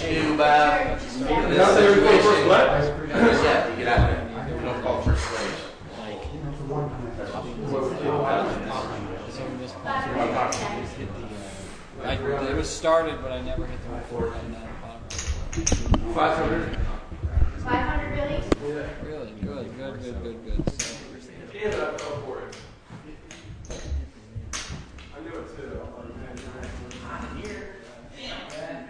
to this situation. Yeah, you get out of it. You don't call for slaves. It was started, but I never hit the record button at the bottom. 500. 500 really? Really? Good. So, Yeah, but I fell for it. I knew it too. I'm here. Damn.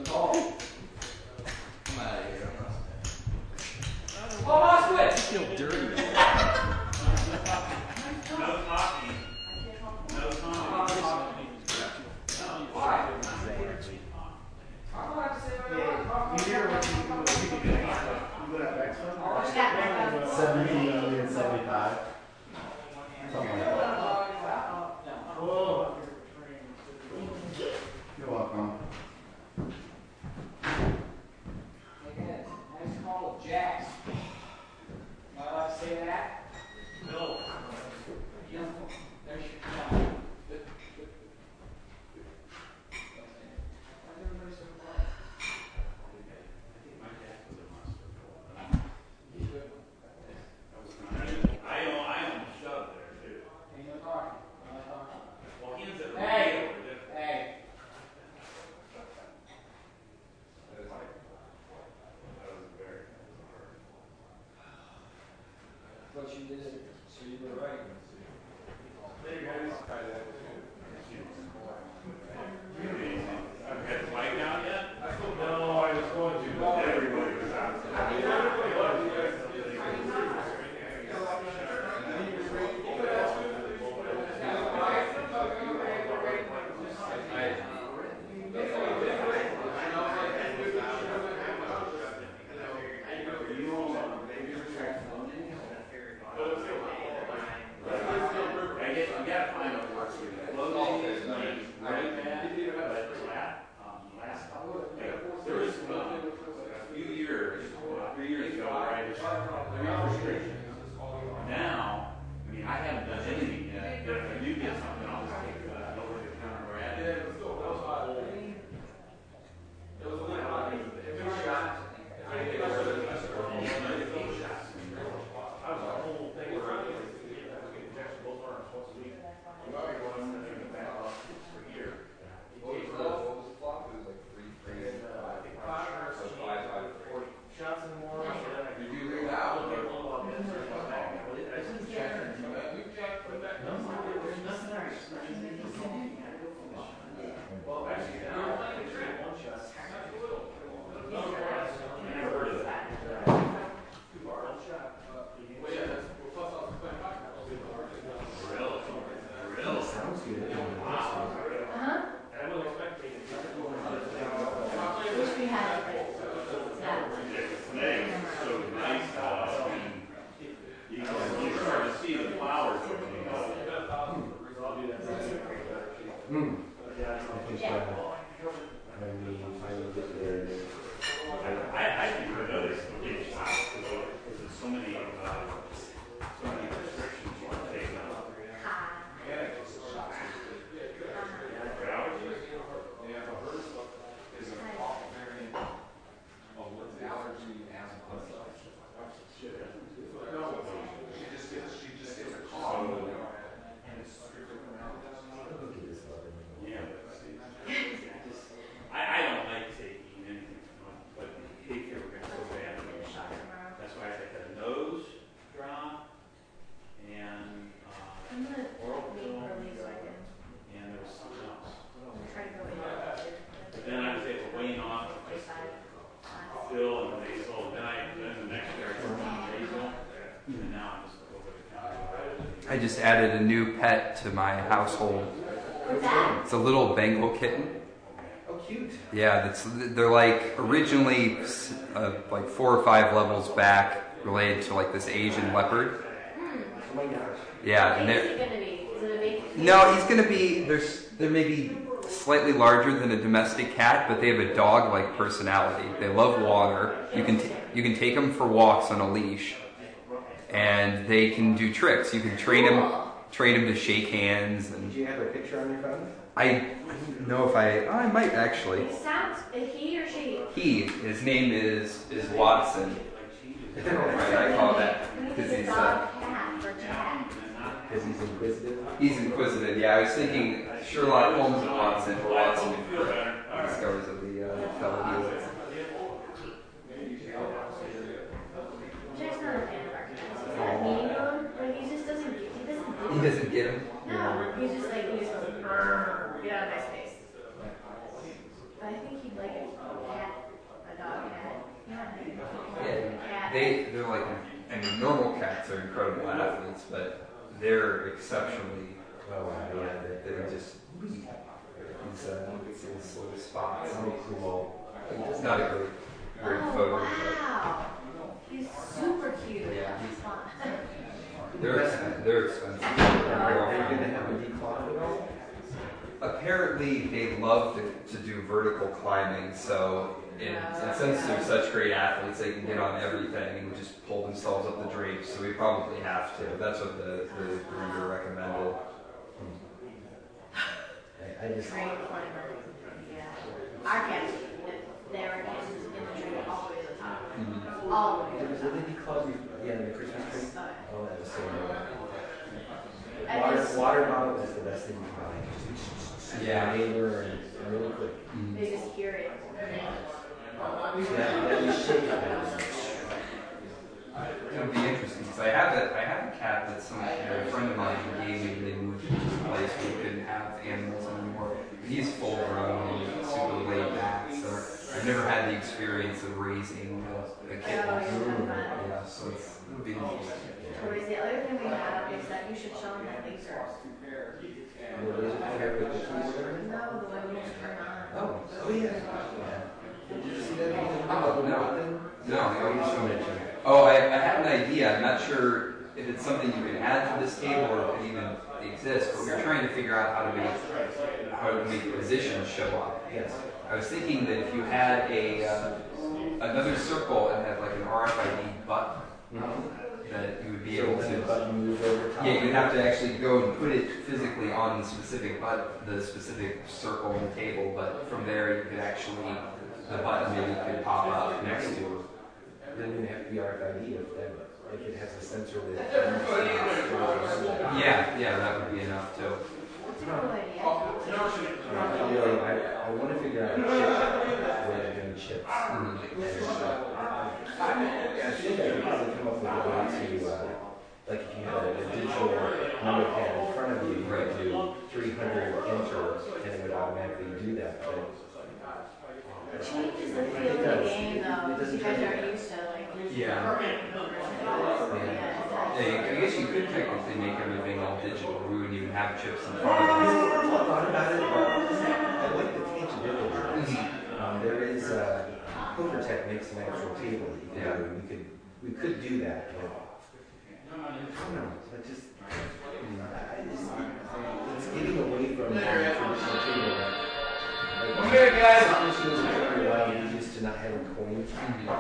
Oh. I'm out of here. oh, I quit! I feel dirty. No coffee. No coffee. Why? You hear what you go to Mexico? 70 and 75. Something like that. You're welcome. Nice call of jacks. Am I allowed to say that? No. There's your time. I almost shoved there too. Ain't no talking. Well, he was at the Hey! radio. Hey! But you did it, so you were right. Hey guys. Have you mic down yet? No, I was going to, but everybody was out. Now, I mean, I haven't done anything yet. If I do get something, I'll just take it over to the counter where I had it. I think I noticed getting shot because so many restrictions you want to take now. I don't like taking anything, but daycare we're going to go bad. That's why I had a nose drop and oral film, and there was something else. But then I was able to wean off just Phil and the basal. Then the next year I took on basal, and now I'm just over the counter. I just added a new pet to my household. What's that? It's a little Bengal kitten. Oh, cute. Yeah, they're like originally like 4 or 5 levels back related to like this Asian leopard. Oh my gosh. Yeah, How and big is they're, he gonna be? Is it a big? no, he's gonna be they're maybe slightly larger than a domestic cat, but they have a dog-like personality. They love water. You can take them for walks on a leash, and they can do tricks. You can train them to shake hands. And Did you have a picture on your phone? I don't know if I might actually. He sounds, he or she? His name is Watson. Right, I call that because he's dog, cat, or cat. Because he's inquisitive. He's inquisitive. Yeah, I was thinking Sherlock Holmes and Watson, or Watson discovers of the fellow he was. Jack's not a fan of our cats. He's not mean to him, but he just doesn't get him. He doesn't get him. No, he's just like, he just goes, "Brr, get out of my space." But I think he'd like a cat, a dog cat. Yeah, Cat. they're like, I mean, normal cats are incredible athletes, but they're exceptionally, they're just, these little spots. Cool. It's not a great Oh, photo. wow. He's super cute. Yeah, He's fun. They're expensive. Are you going to have a declaw at all? Apparently, they love to do vertical climbing, so and since they're such great athletes, they can get on everything and just pull themselves up the drapes, so we probably have to. That's what the breeder recommended. I just. Great climber. Yeah. Our cats, they were cats in the tree all the way to the top. Mm-hmm. All the way to the Did top. they declaw you? Yeah, the Christmas tree. Oh, that was so I good. just- Water bottle is the best thing you can buy. Yeah. Neighbor and really quick. They just hear it. Yeah, you shake it. It'll be interesting because I have a cat that a friend of mine gave me when they moved to this place where we couldn't have animals anymore. He's full grown and super laid back, so I've never had the experience of raising a kitten. Yeah, so it'll be interesting. Toys. The other thing we have is that you should show them that laser. The laser cutter with the keys in it? No, the one you just turn on. Oh yeah. Did you see that? Oh, no. No, you just mentioned it. Oh, I had an idea. I'm not sure if it's something you can add to this table or if it even exists, but we were trying to figure out how to make positions show up. Yes. I was thinking that if you had another circle and had like an RFID button, that you would be able When the to. button moves over top. Yeah, you'd have to actually go and put it physically on the specific circle on the table, but from there you could actually, the button maybe could pop up next to it. Then you have to be RFID if it has a sensor that. Yeah, that would be enough too. That's a cool idea. Really, I want to figure out a chip where they're doing chips. Mhm. I think I could probably come up with a way to, like if you had a digital number pad in front of you, you could do 300 enter and it would automatically do that. But It changes the feel of the game though, because you guys are used to like. Yeah. Yeah. I guess you could technically make everything all digital. We wouldn't even have chips in front I of us. thought about it, but I like the tangibility. There is Pokertech makes an actual table that you can do. We could do that, but I don't know. It's getting away from the traditional table. Okay, guys. Slot machines took me a while we used to not have coins, and now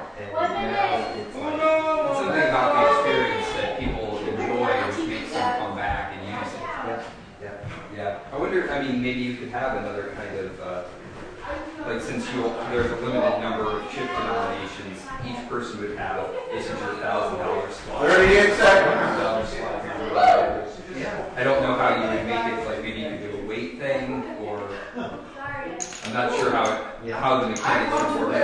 it's like It's something about the experience that people enjoy, which makes them come back and use it. Yeah. I wonder, I mean, maybe you could have another kind of, like since there's a limited number of chip denominations, each person would have, this is your $1,000 slot. 38 seconds. $1,000 slot, here's your $1,000. I don't know how you would make it, like maybe you could do a weight thing, or I'm not sure how the mechanics would work.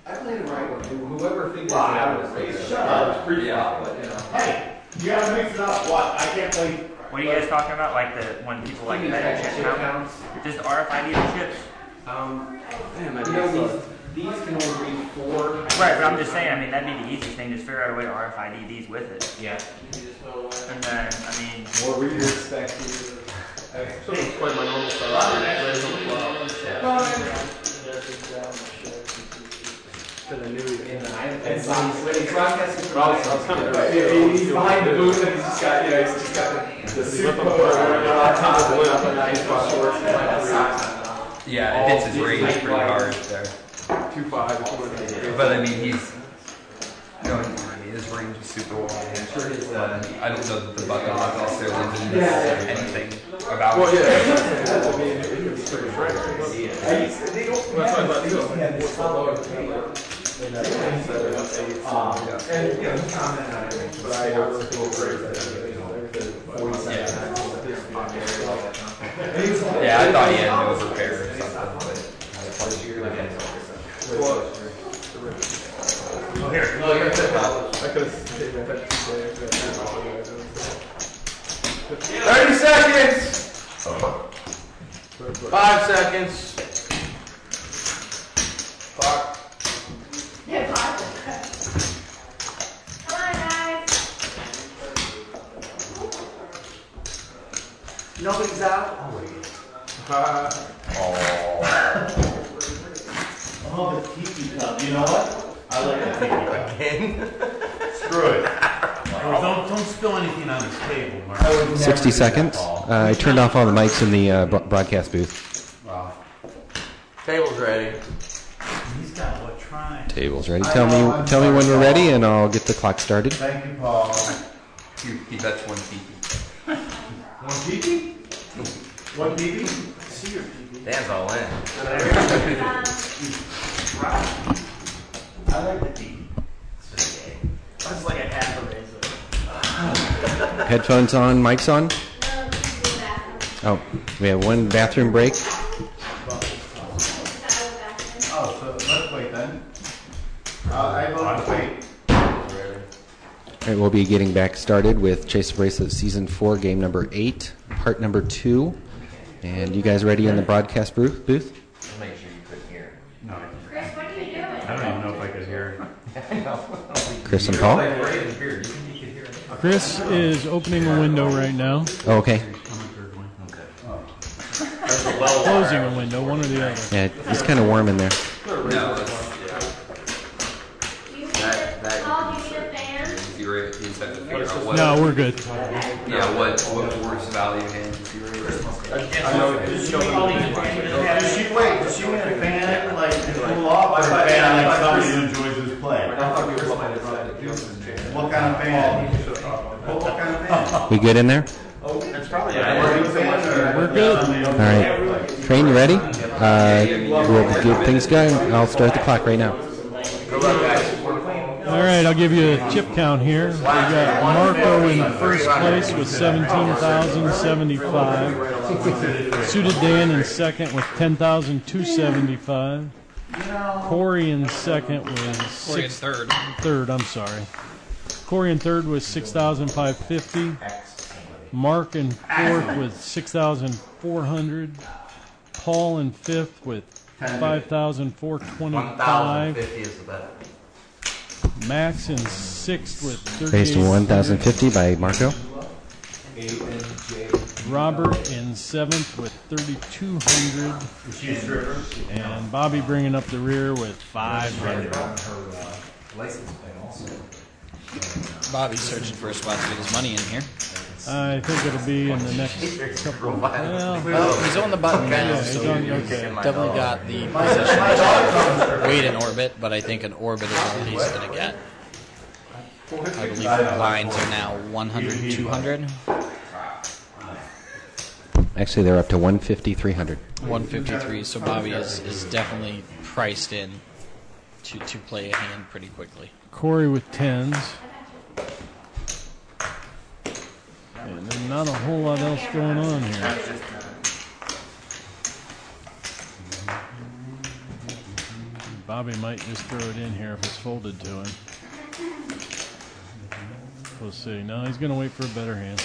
I played it right with whoever figures it Wow, out. that was shut up. It's pretty Yeah. but you know. Hey, you gotta mix it up. What? I can't play. What are you guys talking about? Like when people like measure chip counts? Just RFID the chips? These can only read 4. Right, but I'm just saying, I mean, that'd be the easiest thing, just figure out a way to RFID these with it. Yeah. And then, I mean, What were you expecting? So it's quite my normal In the when he's broadcasting from He's behind the booth and he's just got, the suit on top of it. Yeah, it hits his range pretty hard there. 2.5. But I mean, he's his range is super wide. I'm sure his, I don't know that the button necessarily means Yeah. anything about Well, it. yeah, I mean, it was pretty fresh. they don't have this color. And, you know, he commented on it. But I really feel great that Yeah, I thought he had no repair or something, Oh, here. No, you're good. I could have taken that 30 seconds! 5 seconds. Clock. Yeah, pause. Come on, guys. Nobody's out? Oh, wait. Oh, the tiki cup. You know what? I like the tiki cup. Again? Screw it. Don't spill anything on this table, Mark. 60 seconds. I turned off all the mics in the broadcast booth. Wow. Table's ready. He's got electronic. Table's ready. Tell me when you're ready, and I'll get the clock started. Thank you, Paul. He bets one tiki. One tiki? One tiki? See your tiki. Dan's all in. I like the tiki. That's like a half a razor. Headphones on, mics on. Oh, we have one bathroom break. Oh, so let's wait then. I vote to wait. All right, we'll be getting back started with Chase the Bracelet Season 4, Game Number 8, Part Number 2. And you guys ready in the broadcast booth? Make sure you couldn't hear. No, Chris, what are you doing? I don't even know if I could hear it. Chris and Paul? Chris is opening a window right now. Oh, okay. Closing a window, one or the other. Yeah, it's kind of warm in there. No, Do you need a, Paul, do you need a fan? you just have to figure out what. No, we're good. Yeah, what worse value hands you raise. I know it's showing. Does she want to fan it like to cool off, or fan like somebody who enjoys his play? I thought we were looking at the What kind of fan? What kind of fan? We good in there? It's probably We're good. All right. Train, you ready? We'll get things going. I'll start the clock right now. All right, I'll give you a chip count here. We got Marco in first place with 17,075. Suited Dan in second with 10,275. Corey in second with Corey in third. Third, I'm sorry. Corey in third with 6,550. Mark in fourth with 6,400. Paul in fifth with 5,425. 1,050 is the bet. Max in sixth with Raised to 38. 1,050 by Marco. Robert in seventh with 3,200. And Bobby bringing up the rear with 500. Bobby's searching for a spot to get his money in here. I think it'll be in the next couple. Well, he's on the button now, Yeah, he's so on- he's okay. definitely got the position. Wait in orbit, but I think an orbit is all he's going to get. I believe the lines are now 100, 200. Actually, they're up to 150, 300. 153, so Bobby is definitely priced in to play a hand pretty quickly. Corey with tens. And there's not a whole lot else going on here. Bobby might just throw it in here if it's folded to him. We'll see. No, he's going to wait for a better hand.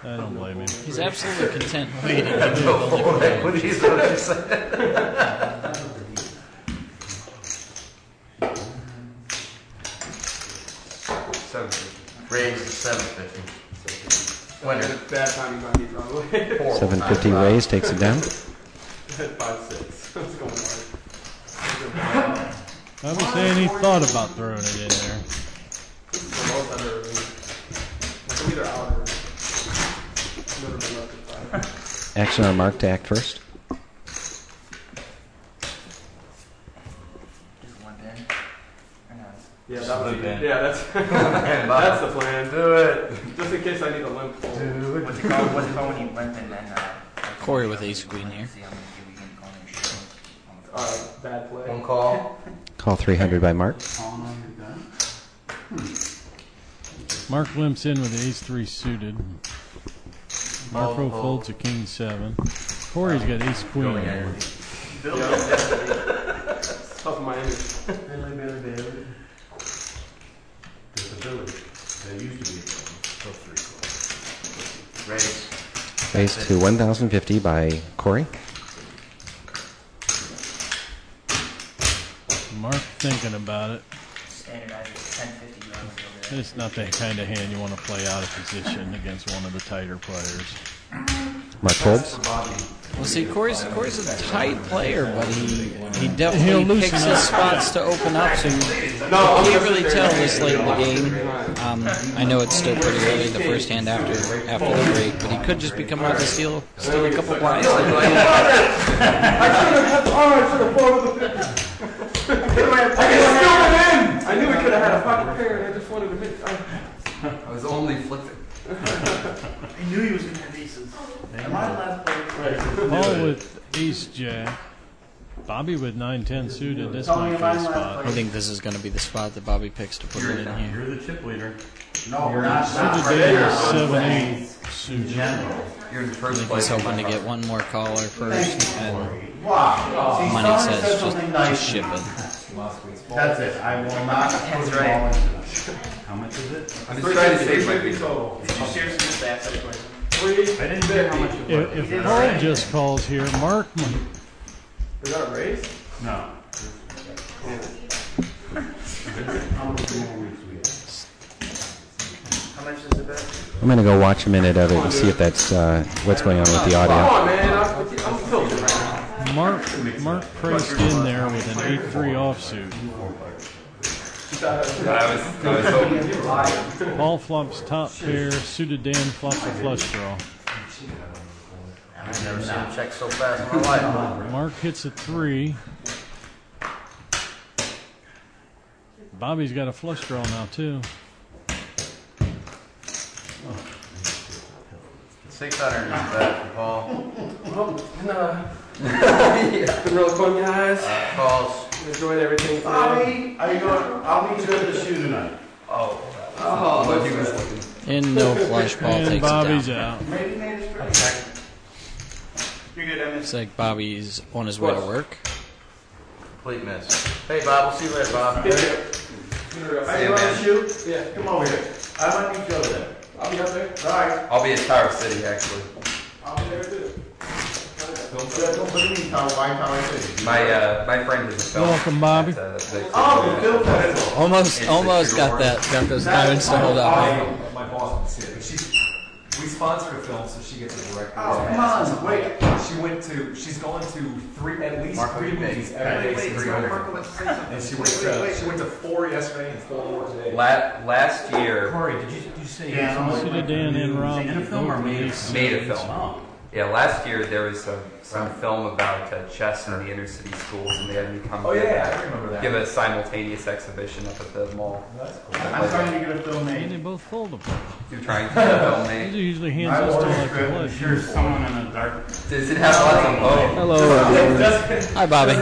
I don't blame him. He's absolutely content waiting. What did you say? Raised to 750. Winner. Bad timing by me, probably. 750 raise takes it down. 5-6. What's going on? I was saying he thought about throwing it in there. This is the most I've ever been. Like, I'm either out or never been left at 5. Action on Mark to act first. Yeah, Slip in. that's And that's the plan. Do it. Just in case I need a limp. What's it called? What's it called when you limp and then? Corey with ace queen here. Bad play. One call. Call 300 by Mark. Mark limps in with ace 3 suited. Marco folds a king 7. Corey's got ace queen. Tough of my image. There's a village. There used to be a village. Raise. Raise to 1,050 by Corey. Mark thinking about it. Standardize it 10-50 rounds. It's not that kind of hand you want to play out of position against one of the tighter players. Mark folds. Well, see, Corey's a tight player, but he He'll definitely loosen picks up. his spots to open up, so you can't really tell this late in the game. I know it's still pretty early, the first hand after the break, but he could just be coming out to steal a couple blinds. I should have folded the 50. I knew we could have had a pocket pair, and I just wanted to make. I was only flipping. I knew he was going to have aces. Am I allowed to play? Paul with ace jack. Bobby with 9-10 suited. This might be the spot. I think this is going to be the spot that Bobby picks to put it in here. You're the chip leader. No, you're not. Suited Dave is 7-8 suited. You're in I first think place. he's hoping to get one more caller first, and Wow. money says just ship it. That's it. I will not. That's right. How much is it? I'm just trying to save my Did you seriously just ask that question? I didn't hear how much it was. If Paul just calls here, Mark might. Is that a raise? No. How much is the bet? I'm going to go watch a minute of it and see if that's what's going on with the Come audio. on, man. I'm filthy right now. Mark priced in there with an 8-3 offsuit. I was hoping. Paul flops top pair, suited Dan flops a flush draw. I've never seen him check so fast in my life. Mark hits a 3. Bobby's got a flush draw now too. 600 is that for Paul. Been real fun, guys. Calls. Enjoyed everything today. Bobby, are you going? I'll meet you at the shoe tonight. Oh. What he was looking. And no flush, Paul And takes Bobby's it down. out. Maybe made it straight. You're good, Emmett. Looks like Bobby's on his way to work. Complete miss. Hey, Bob. We'll see you later, Bob. Are you on the shoe? Yeah. Come over here. I might meet you over there. I'll be up there. All right. I'll be at Tower City actually. I'll be there too. What do you mean, why Tower City? My friend is a film. Welcome, Bobby. Oh, the film festival. Almost got those diamonds to hold up. My boss would see it, but we sponsored a film, so she gets a direct. Oh, come on, wait. She's going to at least Marco, three you big. movies every day. And she went to 4 yesterday and 4 more today. Last year, Corey, did you say Suited Dan and Rob in a film or made a film? made a film. Yeah, last year there was some film about chess in the inner city schools, and they had me come Oh yeah, I remember that. give a simultaneous exhibition up at the mall. That's cool. I'm trying to get a film They made. both fold them. You're trying to get a film These are made. usually I hands us to ordered like a script. the I'm sure someone in a dark. Does it have lots of Hello. Hi, Bobby.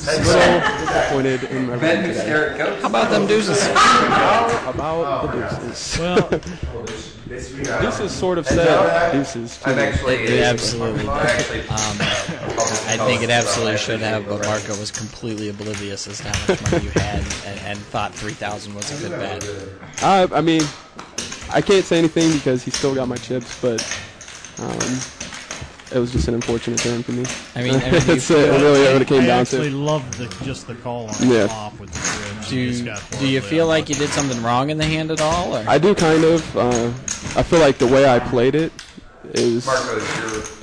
Disappointed in my Ben room today. Hysteric Ghost? How about them deuces? About the deuces. Well, Deuces sort of said deuces. I've actually. It absolutely I does. actually. I think it absolutely should have, but Marco was completely oblivious as to how much money you had and thought 3,000 was a good bet. I mean, I can't say anything because he still got my chips, but it was just an unfortunate turn for me. I mean, That's really what it came I down actually to. loved just the call on Yeah. flop with the bridge. Do Just got do you horribly feel like unlucky. you did something wrong in the hand at all? Or? I do kind of. I feel like the way I played it, it was Marco,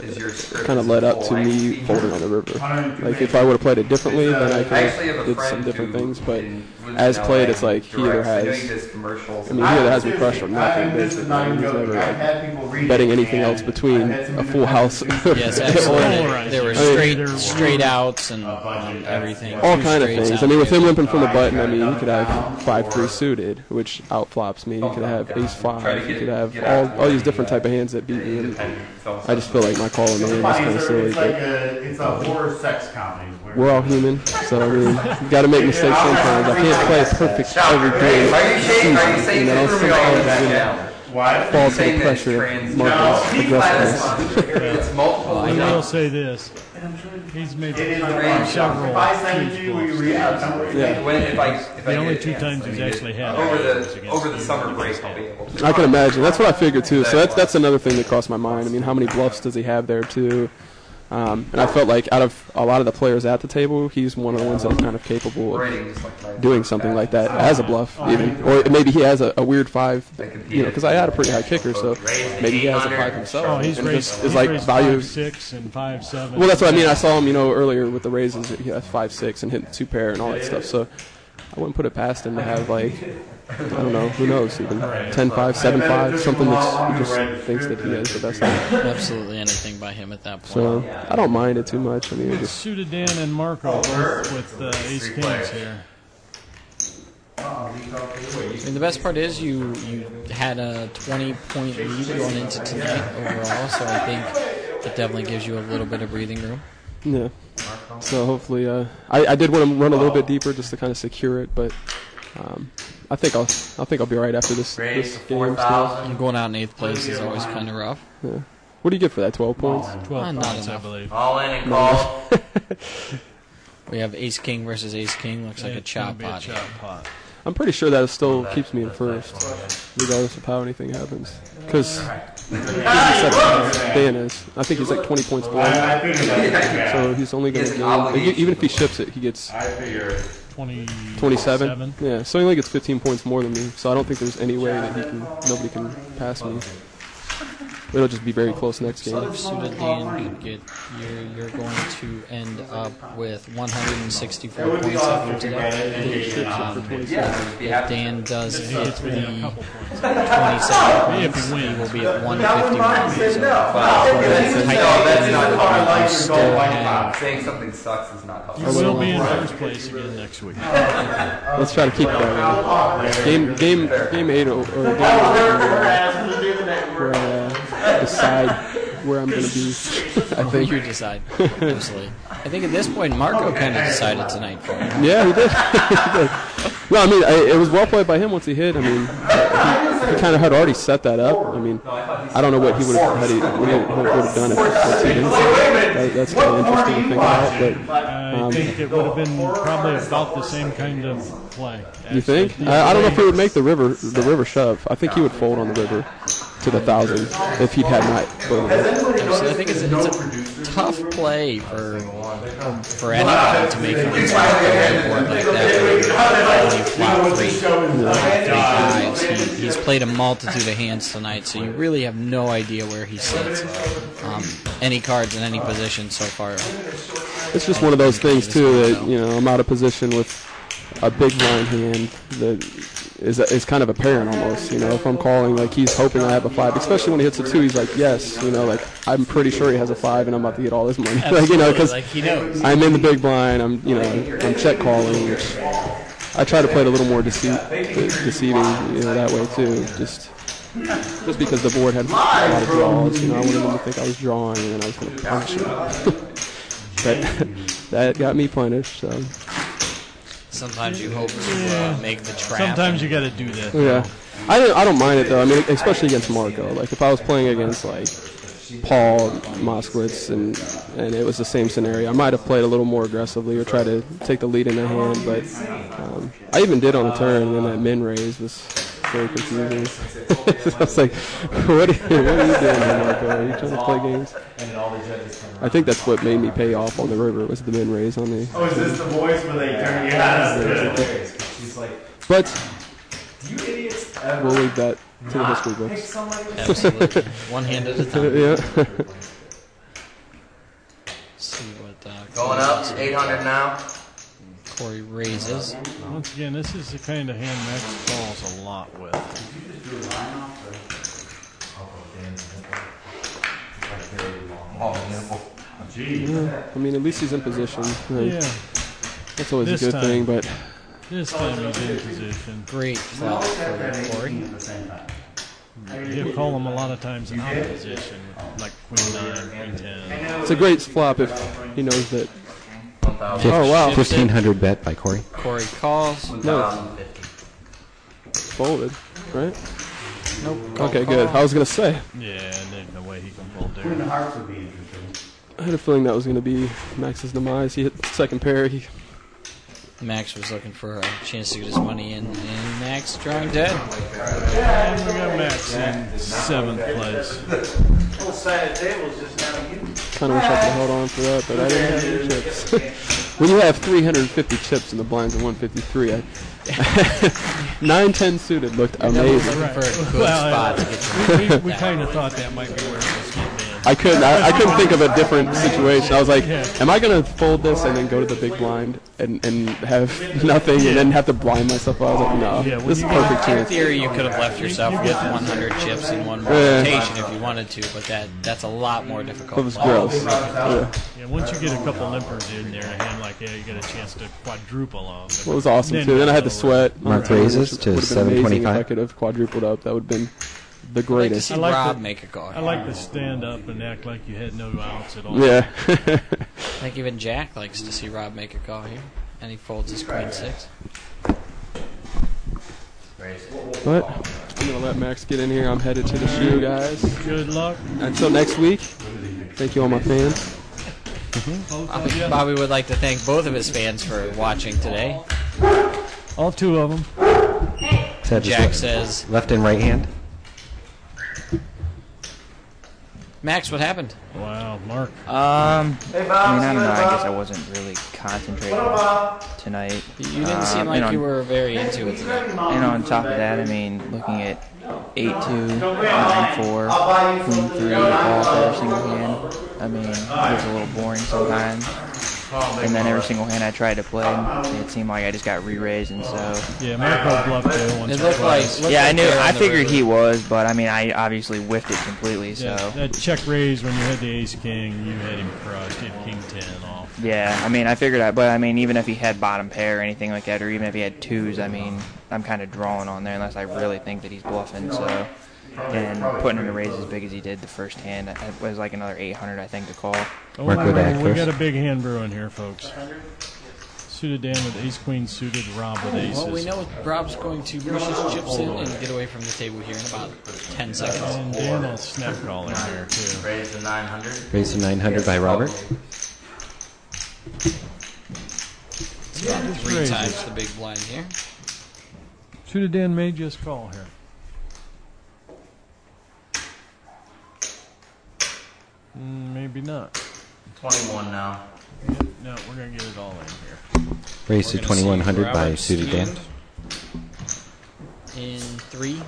is your script kind of led up to me folding on the river. Like if I would have played it differently, then I could have did some different things. But as played, it's like he either has, I mean, he either has me crushed or nothing. Basically, he's never like betting anything else between a full house. Yes, absolutely. There were straight outs and everything. All kind of things. I mean, with him limping from the button, I mean, he could have 5-3 suited, which outflops me. He could have ace-5. He could have all these different type of hands that beat me. And I just feel like my call in the game is kind of silly. It's a horror sex comedy. We're all human, so I mean, you got to make mistakes sometimes. I can't play perfect every game. You know, sometimes fall to the pressure of Marco's aggressiveness. It's multiple. I will say this. He's made several huge blocks. Yeah. The only 2 times he's actually had over the summer break, I'll be able to. I can imagine. That's what I figured too. So that's another thing that crossed my mind. I mean, how many bluffs does he have there too? And I felt like out of a lot of the players at the table, he's one of the ones that's kind of capable of doing something like that as a bluff, even. Or maybe he has a weird 5, you know, because I had a pretty high kicker, so maybe he has a 5 himself. Oh, he's raised, is like value 5-6 and 5-7. Well, that's what I mean. I saw him, you know, earlier with the raises. He has 5-6 and hitting 2 pair and all that stuff. So I wouldn't put it past him to have like, I don't know, who knows, even 10-5, 7-5, something that he just thinks that he has the best of. Absolutely anything by him at that point. So I don't mind it too much. I mean, just suited Dan and Marco both with ace kings here. I mean, the best part is you had a 20-point lead going into tonight overall, so I think it definitely gives you a little bit of breathing room. Yeah. So hopefully, I did want to run a little bit deeper just to kind of secure it, but I think I'll be all right after this game. Still. Going out in 8th place is always kind of rough. Yeah. What do you get for that? 12 points. 12 not points, enough. I believe. All in and call. We have ace king versus ace king. Looks like a chop pot. I'm pretty sure that still keeps me in first, regardless of how anything happens. Because Dan is. I think he's like 20 points below. So he's only going to gain. Even if he ships it, he gets 27. Yeah, so he only gets 15 points more than me. So I don't think there's any way that nobody can pass me. It'll just be very close next game. So if suited Dan could get, you're going to end up with 164 points after today. If Dan does hit the 27 points, he will be at 151. So saying something sucks is not helpful. You will be in first place again next week. Let's try to keep it that way. Game 8 or game 8 where decide where I'm going to be. I think you decide. Absolutely. I think at this point, Marco kind of decided tonight for him. Yeah, he did. No, I mean, it was well played by him once he hit. I mean, he kind of had already set that up. I mean, I don't know what he would have done if he didn't. That's kind of interesting to think about. But I think it would have been probably about the same kind of play. You think? I don't know if he would make the river shove. I think he would fold on the river to the 1,000 if he'd had night. So I think it's a tough play for anybody to make a board like that. When you flop three guys, he's played a multitude of hands tonight, so you really have no idea where he sits. Any cards in any position so far. It's just one of those things too that I'm out of position with a big blind hand that is kind of apparent almost. If I'm calling, like he's hoping I have a 5, especially when he hits a 2, he's like, yes, like I'm pretty sure he has a 5 and I'm about to get all his money. Because he knows. I'm in the big blind. I'm check calling, which I try to play it a little more deceiving, that way too. Just because the board had a lot of draws, I wanted them to think I was drawing and then I was going to punish him. But that got me punished. So. Sometimes you hope to make the trap. Sometimes you got to do that. Yeah, I don't mind it though. I mean, especially against Marco. Like if I was playing against like Paul Moskowitz and it was the same scenario, I might have played a little more aggressively or tried to take the lead in the hand. But I even did on the turn, and then that min raise was very confusing. I was like, what are you doing here, Marco? Are you trying to play games? I think that's what made me pay off on the river was the min raise on the. Oh, is this the voice where they turn you out? But we'll leave that to the history books. Absolutely. One hand at a time. Yeah. See what Going up, 800 now. Corey raises. Once again, this is the kind of hand Max calls a lot with. Yeah, I mean, at least he's in position. Like, Yeah. That's always This a good time. thing, but This time he's in position. Great flop for Corey. He'll call him a lot of times out of position, like Queen 9, Queen 10. it's a great flop if he knows that. Oh, wow. 1,500 bet by Corey. Corey calls. No. Folded, right? Nope. Okay, good. I was going to say. Yeah, and there's no way he can fold Queen there. of hearts would be interesting. I had a feeling that was going to be Max's demise. He hit the second pair. Max was looking for a chance to get his money in, and Max drawing dead. And we got Max in 7th place. Whole side of the table is just now you. Kind of wish I could hold on for that, but I didn't have any chips. When you have 350 chips and the blinds are 153, 9-10 suited looked amazing. Looking for a good spot to get We kind of thought that might be where it was getting in. I couldn't think of a different situation. I was like, am I going to fold this and then go to the big blind and have nothing and then have to blind myself? I was like, no, this is a perfect In chance. theory, you could have left yourself with 100 chips in one rotation if you wanted to, but that's a lot more difficult. It was gross. Yeah, once you get a couple limpers in there, a hand like that, you get a chance to quadruple off. Well, it was awesome, too. Then I had to sweat. Mark raises to Would have been amazing if I 725. could have quadrupled up. That would have been the I'd like to greatest. see Rob make a call. I like to stand up and act like you had no outs at all. Yeah. I think even Jack likes to see Rob make a call here, and he folds his Queen 6. But I'm going to let Max get in here. I'm headed to the shoe, guys. Good luck. Until next week, thank you all my fans. Bobby would like to thank both of his fans for watching today. All two of them. Except his Jack says, left and right hand. Max, what happened? Wow, Mark. I mean, I don't know. I guess I wasn't really concentrating tonight. You didn't seem like you were very into it today. And on top of that, I mean, looking at 8-2, 9-4, Queen 3, all every single hand. I mean, it was a little boring sometimes. And then every single hand I tried to play, it seemed like I just got re-raised, and so. Yeah, Marco bluffed there once. It looked like. Yeah, I knew. I figured he was, but I mean, I obviously whiffed it completely. So. Yeah, that check raise when you had the ace king, you had him crushed. You had king 10 off. Yeah, I mean, I figured out, but I mean, even if he had bottom pair or anything like that, or even if he had twos, I mean, I'm kind of drawing on there unless I really think that he's bluffing. So, and putting him to raise as big as he did the first hand, it was like another 800, I think, to call. Oh, we got a big hand brewing here, folks. Suited Dan with ace queen suited, Rob with aces. Well, we know Rob's going to push his chips in and get away from the table here in about 10 seconds. And Dan will snap call in there, too. Raise to 900. Raised to 900 by Robert. It's about 3 times the big blind here. Suited Dan may just call here. Maybe not. 21 now. No, we're going to get it all in here. Raised to 2,100 by suited Dan. In 3,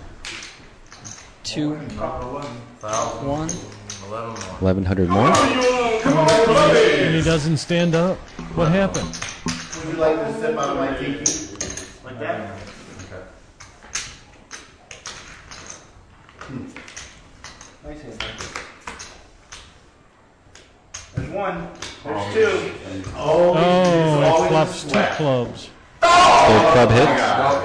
2, 1. 1,100 more. And he doesn't stand up. What happened? Would you like to step out of my tiki? Like that? Nice hand. There's one. There's two. Oh, it flops 2 clubs. Third club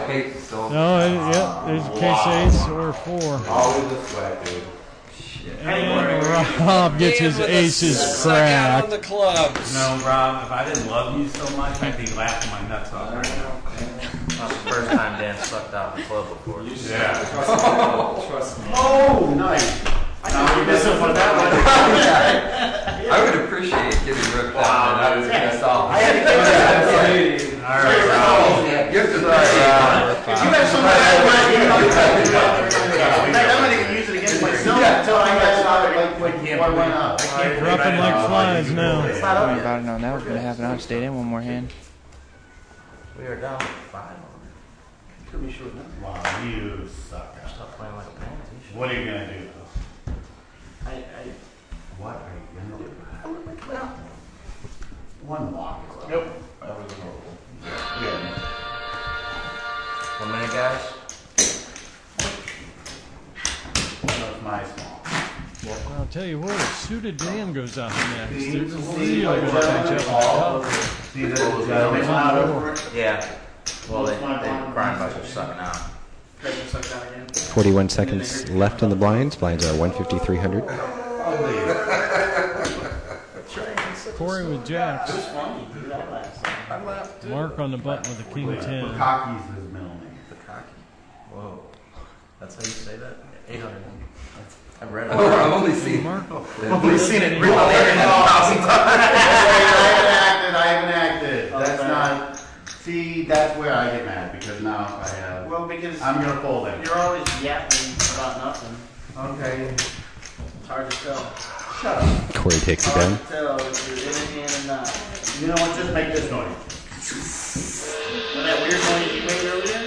hits. No, yeah, there's a case ace or 4. Always a sweat, dude. And Rob gets his aces cracked. The clubs. No, Rob, if I didn't love you so much, I'd be laughing my nuts off right now. That's the first time Dan sucked out the club before. Yeah. Trust me. Oh, nice. I would appreciate getting ripped out. I was pissed off. I had to give that. All right, Rob. You have to If you have somebody I'm not going to use it against myself until I got like one went up. Dropping like flies now. I don't know. That was going to happen. I stayed in one more hand. We are down 5. Wow, you suck. Stop playing like a pansy. What are you gonna do? What are you gonna do? One walk. Nope. That was horrible. Yeah. 1 minute, guys. That's my small. I'll tell you what, if Suited Dan goes out next, they're really going to catch up on top. See the gentleman's not over it? Yeah. Well, they crying about you sucking out. 41 seconds left in the blinds. Blinds are 150, 300. Corey with jacks. Mark on the button with a king 10. Bukaki's his middle name. Whoa. That's how you say that? 800. I've read it. I've only seen Mark. I've only seen it written 1,000 times. I haven't acted. That's not. See, that's where I get mad because now I have. Well, because I'm gonna fold it. you're always yapping about nothing. Okay. It's hard to tell. Shut up. Corey takes it Hard down. to tell if you're in the hand or not. You know what? Just make this noise. When that weird noise you made earlier?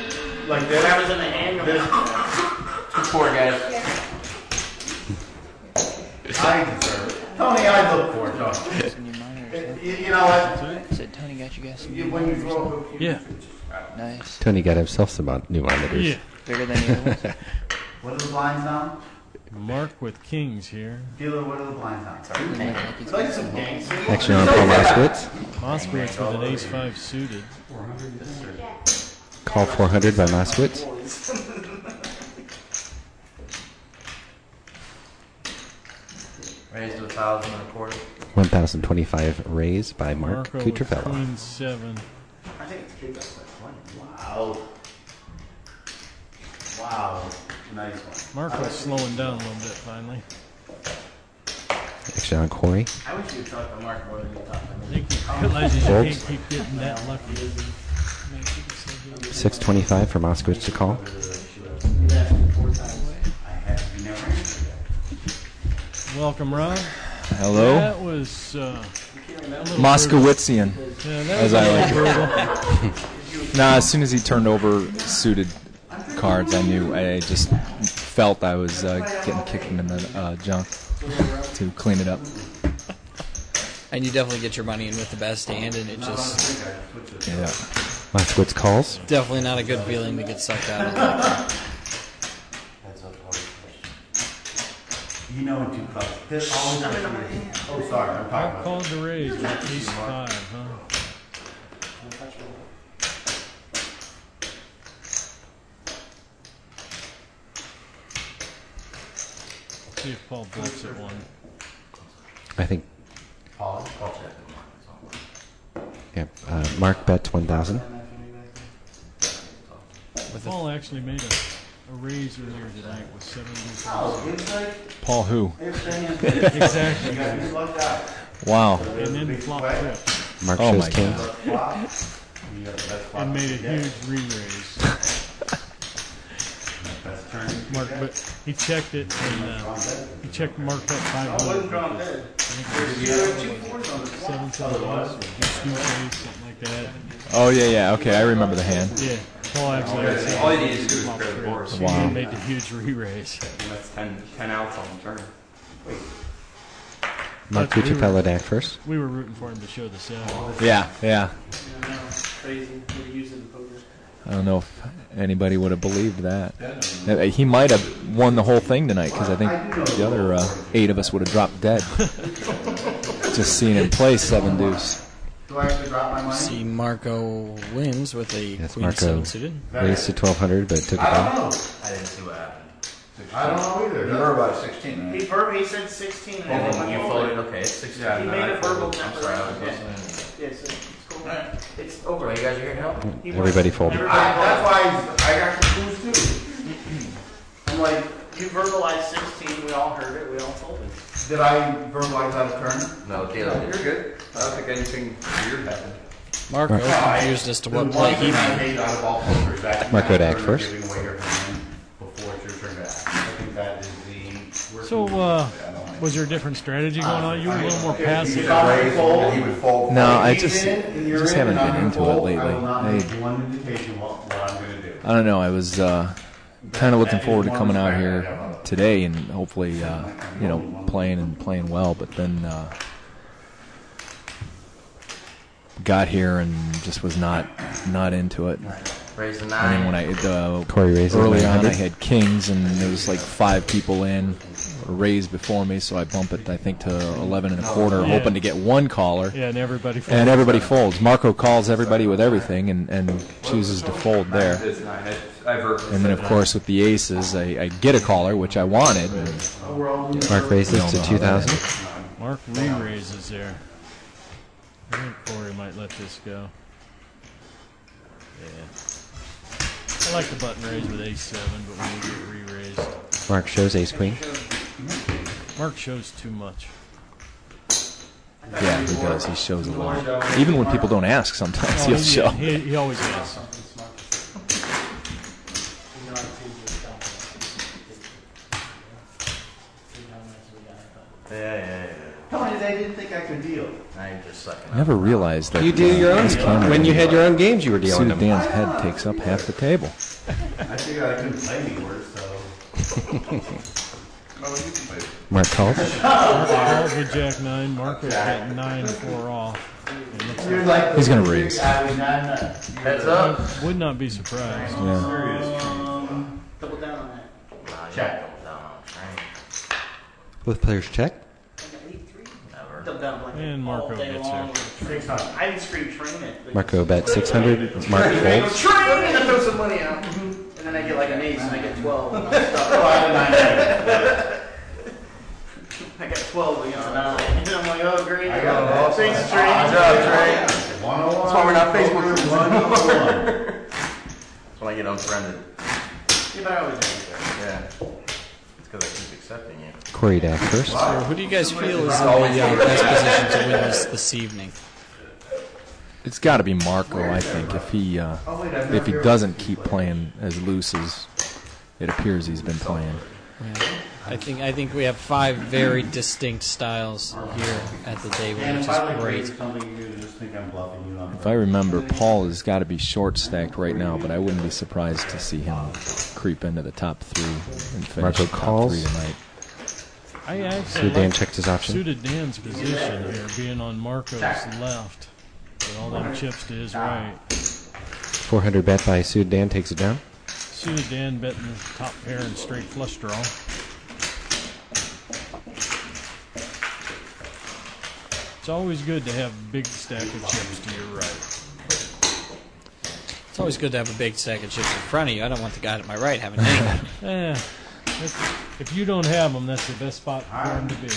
Like this. When I was in the hand. This. Too poor, guys. I deserve it. Tony, I look for it, Tony. You know what? Said Tony got you guys some new When you monitors. grow up, Yeah. Nice. Tony got himself some new monitors. Yeah. Bigger than the other ones. what are the blinds on? Mark with kings here. Dealer, what are the blinds on? Doesn't look like he's Like got some some gangs. Action on Paul Moskowitz. Moskowitz with an ace-5 suited. Call 400 by Moskowitz. Raised to 1,025. 1,025 raise by Mark Marco with Cutrafella. queen 7. I think it's big. That's like 20. Wow. Wow. Nice one. Marco's slowing down a little bit finally. Action on Corey. I wish you'd talk to Mark more than you talk to I me. think he realizes you Folds. can't keep getting that lucky. 625 for Moskowitz to call. Welcome, Ron. Hello. That was a little Moskowitzian, brutal. Yeah, that as was a I little like brutal. it. Nah, as soon as he turned over suited cards, I knew. I just felt I was getting kicked in the junk to clean it up. And you definitely get your money in with the best hand, and it just Yeah. Moskowitz calls. definitely not a good feeling to get sucked out of that. You know in 2 clubs. This always. Oh, sorry. I'm talking Mark about. called the raise with ace-5, huh? See if Paul bluffs at one. I think, Paul. yeah, Mark bets 1,000. Paul actually made a raise earlier tonight with 70. Paul who? Exactly. Wow. And then flop trip. Mark Oh shows my kings. And made a huge re-raise. Mark, but he checked it, and he checked Mark up 500. Seven to the left, two raise, something like that. Oh yeah. Okay, I remember the hand. Yeah, Paul actually had seven All you need to do is flop grab the board. trips. Wow. He made the huge re-raise. That's 10 outs on the turn. Mark But we were- Cutrafella back first. We were rooting for him to show the 7. Yeah. Crazy. What do you use in poker? I don't know if anybody would have believed that. He might have won the whole thing tonight because I think the other 8 of us would have dropped dead. Just seeing him play 7 deuce. Do I actually drop my money? See, Marco wins with a Yes, queen Marco 7 suited. raised to 1,200, but took it I don't down. know. I didn't see what happened. I don't know either. You were about 16, right? He said 16. And then when you folded, okay, it's 16. Yeah, He no, made I a verbal folded. I'm sorry, I was declaration. listening. Yes, it's cool. It's over. You guys are here to help. He won. Everybody folded. That's why I got confused too. I'm like, you verbalized 16. We all heard it. We all told it. Did I verbalize out of turn? No, Taylor, you're good. I don't think anything weird happened. Marco confused as to what play he made. Marco to act first. Before it's your turn to act. I think that is the. So, Was there a different strategy going on? You were a little more passive. No, I just haven't been into it lately. I don't know. I was kind of looking forward to coming out here today and hopefully, playing well. But then got here and just was not into it. Raising I mean, when Corey raises early on, 900. I had kings, and there was like 5 people in, raised before me, so I bump it, I think, to 11 and a quarter, hoping to get one caller. Yeah, and everybody folds. And everybody folds. Marco calls everybody with everything and chooses to fold there. And then, of course, with the aces, I get a caller, which I wanted. Mark raises to 2,000. Mark re-raises there. I think Corey might let this go. Yeah. I like the button raise with ace-7, but when you get re-raised. Mark shows ace-queen. Mark shows too much. Yeah, he does. He shows a lot. Even when people don't ask, sometimes he'll show. He always does. Yeah. How many days didn't think I could deal? I just sucking. I never realized that. You do your own. When you had your own games, you were dealing them. Dan's head takes up half the table. I figured I couldn't play any worse, so. Mark calls. Mark calls with Jack-9. Marco's got 9-4 off. He's going to raise. Heads up. I would not be surprised. Yeah. Double down on that. Check. Double down on Both players check. And Marco gets here. I didn't scream train it. Marco bet 600. Mark folds. Train and then throw some money out. And then I get like an ace and I get 12. I got 12 against an 9. And I'm like, oh, great. I got all. Thanks, Trey. Good job, Trey. That's why we're not Facebook friends anymore. That's when I get unfriended. Yeah, but I always do that. Yeah. It's because I keep accepting you. Corey Dack first. So who do you guys feel is in the best position to win this evening? It's got to be Marco, I think. If he doesn't keep playing as loose as it appears he's been playing. Yeah. I think we have 5 very distinct styles here at the table, which is great. If I remember, Paul has got to be short stacked right now, but I wouldn't be surprised to see him creep into the top 3 and finish Marco the top calls. 3 tonight. I actually Suited Dan checked his option. Suited Dan's position here, being on Marco's left, with all them chips to his right. 400 bet by Suited Dan takes it down. Suited Dan betting the top pair and straight flush draw. It's always good to have a big stack of chips to your right. It's always good to have a big stack of chips in front of you. I don't want the guy at my right having any. If you don't have them, that's the best spot for him to be.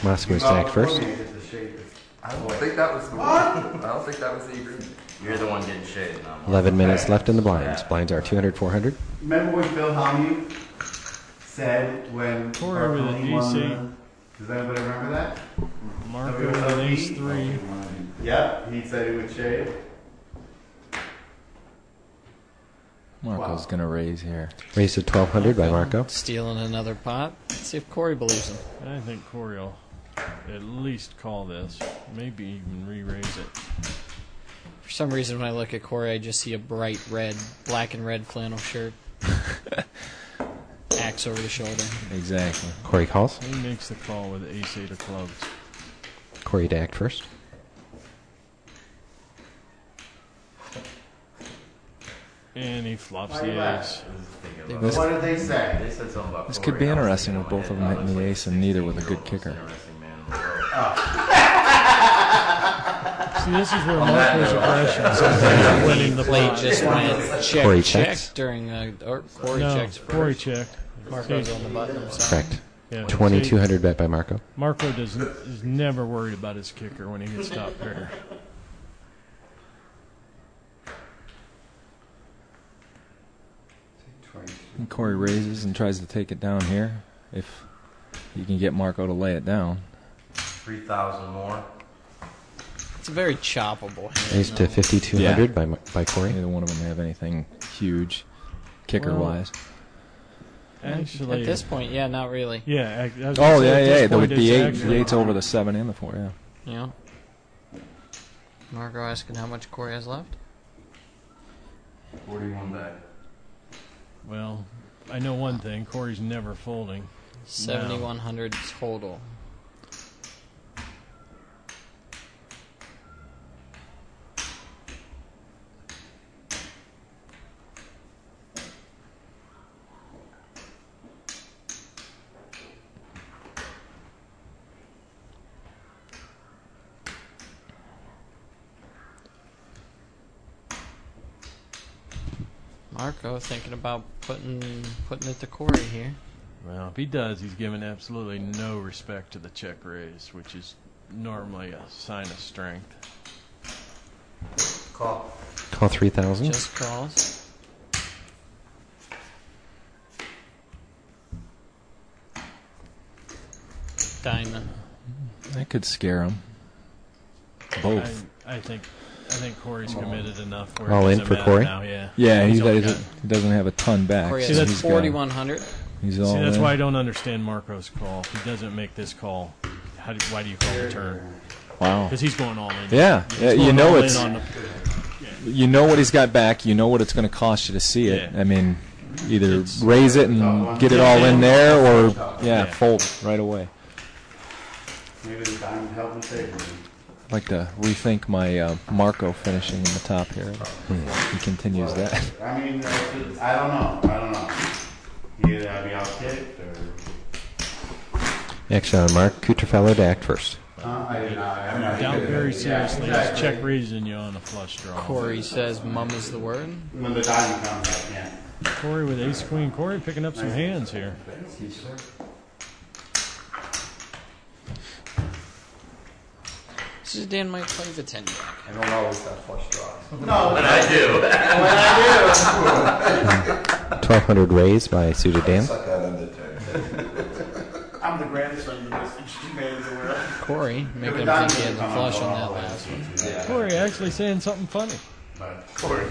Moscow stacked first. I don't think that was the I don't think that was the agreement. You're the one getting shaded. 11 minutes left in the blinds. Blinds are 200, 400. Remember when Phil Hellmuth said when Corey with an ace-8. Does anybody remember that? Marco with an ace-3. Yep, he said he would shade. Marco's going to raise here. Raise to 1,200 by Marco. Stealing another pot. Let's see if Corey believes him. I think Corey will at least call this. Maybe even re-raise it. For some reason, when I look at Corey, I just see a bright red, black and red flannel shirt. Axe over the shoulder. Exactly. Corey calls. He makes the call with ace-8 of clubs. Corey Dack first. And he flops the ace. What did they say? They said something about This could be interesting with both of them hitting the ace and neither with a good kicker. See, this is where Marco's aggression is winning the Play pot. just went Corey check checks. during or Corey No, checks first. Corey checked. Marco's on the button himself. Correct. Yeah. 2,200 bet by Marco. Marco is never worried about his kicker when he hits top pair. And Corey raises and tries to take it down here. If you can get Marco to lay it down. 3,000 more. It's a very choppable hand. Raise to 5,200 by Corey. Neither one of them have anything huge, kicker-wise. Actually, at this point, yeah, not really. Yeah. Oh, yeah. The 8's over the 7 and the 4, yeah. Yeah. Marco asking how much Corey has left. 41 back. Well, I know one thing. Corey's never folding. 7,100 total. Marco thinking about putting it to Corey here. Well, if he does, he's giving absolutely no respect to the check raise, which is normally a sign of strength. Call. Call 3,000. Just calls. Diamond. That could scare him. Both. I think Corey's committed enough. Where All it in doesn't for matter Corey? Now, yeah. Yeah, He's he only doesn't have a ton back. Corey See, has that's 4,100. He's all See, that's in. why I don't understand Marco's call. If he doesn't make this call, why do you call the turn? Wow. Because he's going all in. Yeah, He's you going know all it's. in on You know what he's got back. You know what it's going to cost you to see it. Yeah. I mean, either raise it and get it all in there, or fold right away. Maybe the diamond helped me save me. I'd like to rethink my Marco finishing in the top here. He continues that. I mean, I don't know. Either I'd be outkicked or. Action on Mark Kuterfellow to act first. I doubt very seriously he's check raising you on a flush draw. Corey says mum is the word. When the diamond comes, I can't. Corey with ace queen. Corey picking up some hands here. Dan might play the 10 back. I don't always have flush draws. No, but I do. When I do. 1,200 raised by suited Dan. I'm the grandson of the most interesting man in the world. Corey making him think he has a flush on that last one. Yeah. Corey actually saying something funny. But Corey.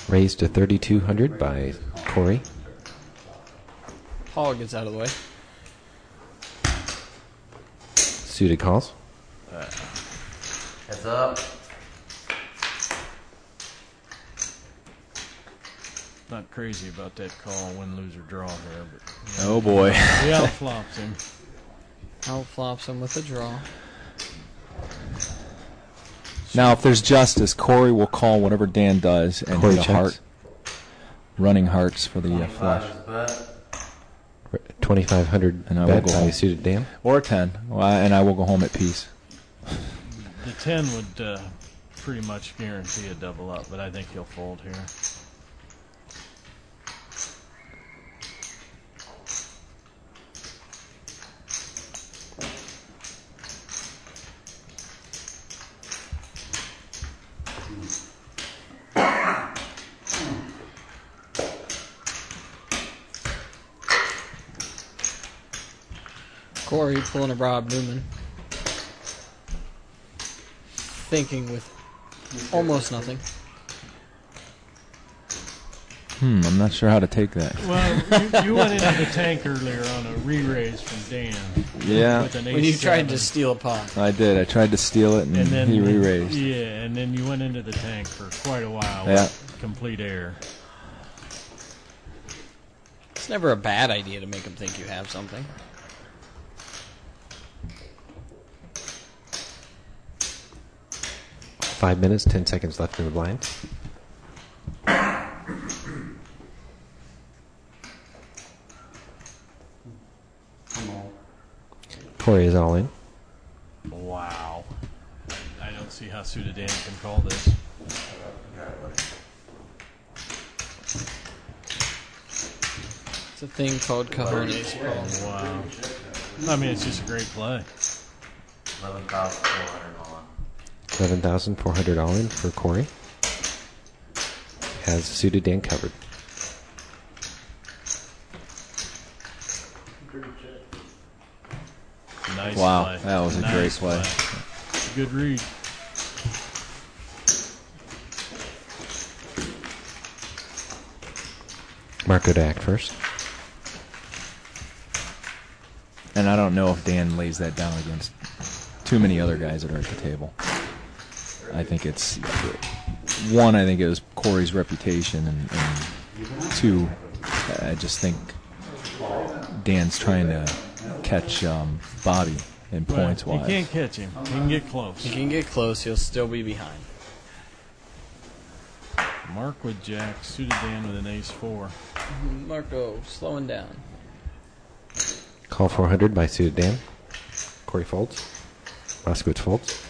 Raised to 3,200 by Corey. Paul gets out of the way. Suited calls. Heads up. Not crazy about that call, win, lose, or draw here. But, Oh, boy. He outflops him. Outflops him with a draw. Now, if there's justice, Corey will call whatever Dan does and Corey hit a checks. heart. Running hearts for the flush. 2,500 And I will bet go by home. suited Dan. Or 10. And I will go home at peace. The 10 would pretty much guarantee a double up, but I think he'll fold here. Corey pulling a Rob Newman. Thinking with almost nothing. I'm not sure how to take that. Well, you went into the tank earlier on a re-raise from Dan. Yeah. With an When you tried to ace-7. steal a pot. I did. I tried to steal it, and then he re-raised. Yeah, and then you went into the tank for quite a while. Yeah. With complete air. It's never a bad idea to make him think you have something. Five minutes, 10 seconds left in the blind. Corey is all in. Wow. I don't see how suited Dan can call this. It's a thing called covering ace call. Wow. I mean, it's just a great play. 11,400 all in. 11,400 all in for Corey. Has suited Dan covered. Nice Wow, play. that was a great Nice play. good read. Marco to act first. And I don't know if Dan lays that down against too many other guys that are at the table. I think it's, one, I think it was Corey's reputation, and two, I just think Dan's trying to catch Bobby in points-wise. He can't catch him. He can get close. He can get close. He'll still be behind. Mark with Jack, suited Dan with an ace-4. Marco slowing down. Call 400 by suited Dan. Corey folds. Moskowitz folds.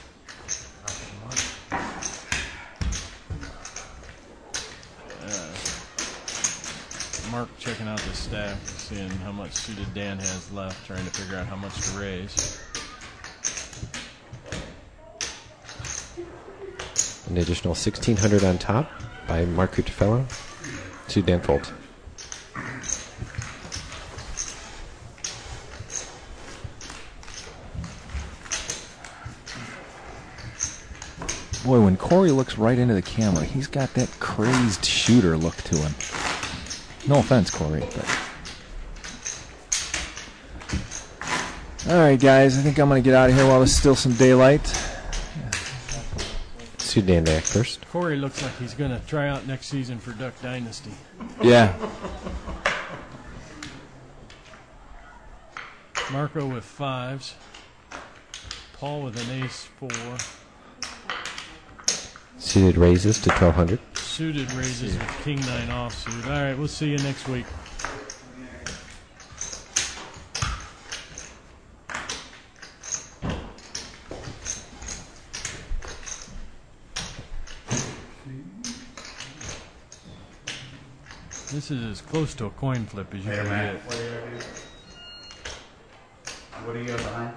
Mark checking out the stack, seeing how much suited Dan has left, trying to figure out how much to raise. An additional 1,600 on top by Mark Cuccifello. Suited Dan folds. Boy, when Corey looks right into the camera, he's got that crazed shooter look to him. No offense, Corey, but... Alright, guys, I think I'm going to get out of here while there's still some daylight. Suited Dan to act first. Corey looks like he's going to try out next season for Duck Dynasty. Yeah. Marco with 5s. Paul with an ace-4. Suited raises to 1,200. Suited raises with king-9 offsuit. All right, we'll see you next week. This is as close to a coin flip as you can get. What do you got behind?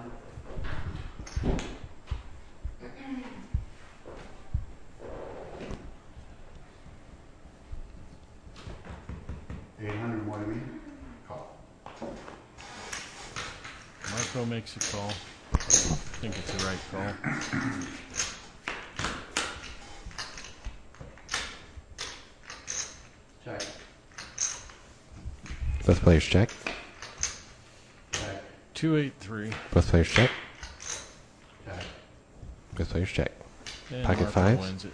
More to me? Call. Marco makes a call. I think it's the right call. Check. Both players check. Check. 2-8-3. Both players check. Check. Both players check. And Pocket Marco fives. wins it.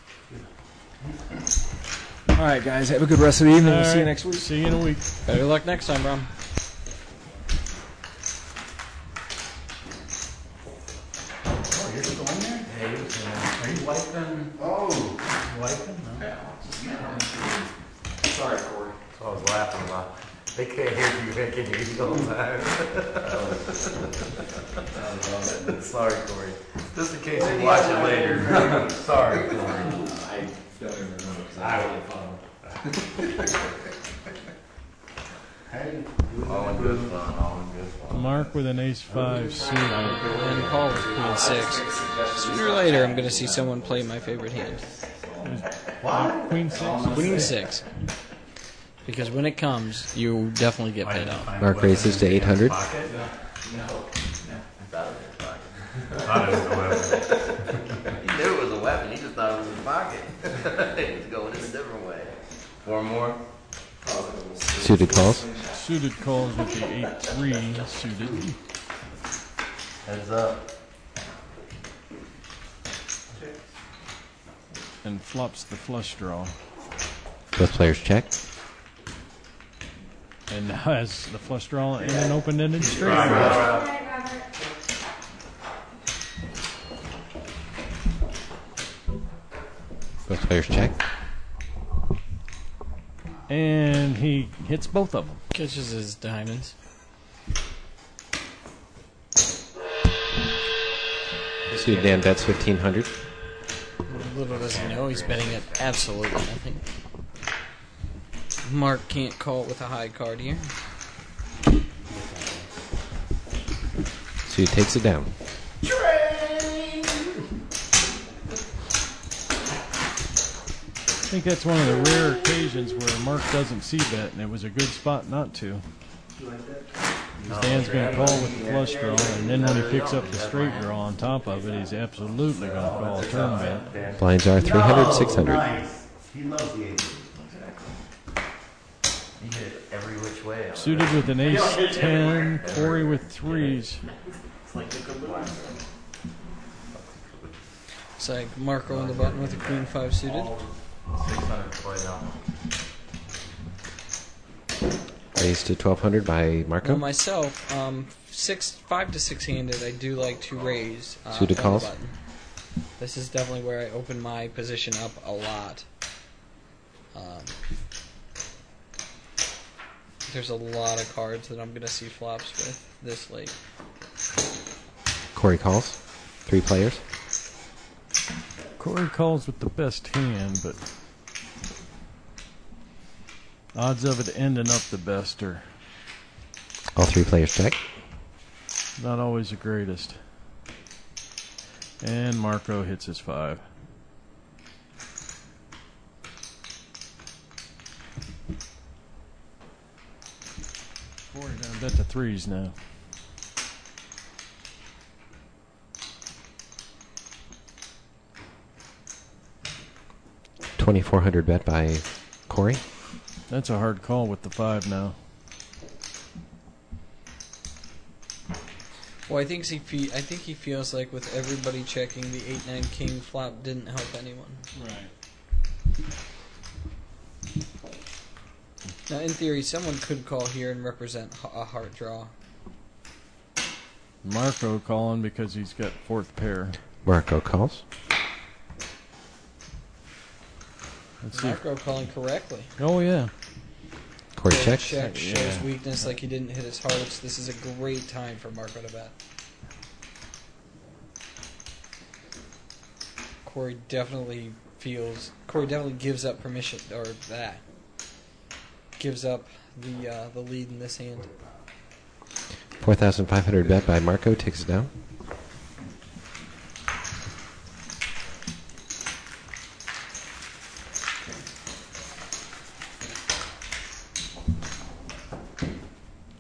All right, guys, have a good rest of the evening. All We'll see you right, next week. See you in a week. Better luck next time, Brom. Oh, you're still in there? Hey, are you wiping? Oh, you wiping? No. Yeah. Sorry, Corey. That's what I was laughing about. They can't hear you making you the whole time. Sorry, Corey. Just in case they watch it later. Sorry, Corey. I don't even remember because I really fun. Hey, all in good fun, all in good fun. Mark with an ace-5 suited. And Paul with queen 6. Sooner or later, I'm going to see someone play my favorite hand. Queen 6? Queen 6. Because when it comes, you definitely get paid off. Mark raises to 800. No. Thought it was a weapon. He knew it was a weapon. He just thought it was in his pocket. He was going in a different way. Four more. Suited calls. Suited calls with the 8-3 suited. Heads up. And flops the flush draw. Both players check. And now has the flush draw and an open-ended straight draw. Both players check. And he hits both of them. Catches his diamonds. Suited Dan bets 1,500. Little does he know, he's betting at absolutely nothing. Mark can't call with a high card here. So he takes it down. I think that's one of the rare occasions where Mark doesn't see bet, and it was a good spot not to. Stan's going to call with the flush draw, and then when he picks up the straight draw on top of it, he's absolutely going to call a turn bet. Blinds are 300, 600. He loves the ace. He hit it every which way. Suited with an ace 10, Corey with threes. It's like Marco on the button with a queen 5 suited. 600 play now. Raised to 1200 by Marco. Well, myself, 5 to 6 handed, I do like to raise. Suited on calls. the button. This is definitely where I open my position up a lot. There's a lot of cards that I'm going to see flops with this late. Corey calls. 3 players. Corey calls with the best hand, but odds of it ending up the best are All 3 players check. not always the greatest. And Marco hits his 5. Corey gonna bet the threes now. $2,400 bet by Corey. That's a hard call with the 5 now. Well, I think he feels like with everybody checking, the 8-9 king flop didn't help anyone. Right. Now, in theory, someone could call here and represent a heart draw. Marco calling because he's got 4th pair. Marco calls. Let's see. Marco calling correctly. Oh, yeah. Corey checks. Check shows weakness like he didn't hit his hearts. This is a great time for Marco to bet. Corey definitely gives up permission, or that gives up the lead in this hand. 4,500 bet by Marco takes it down.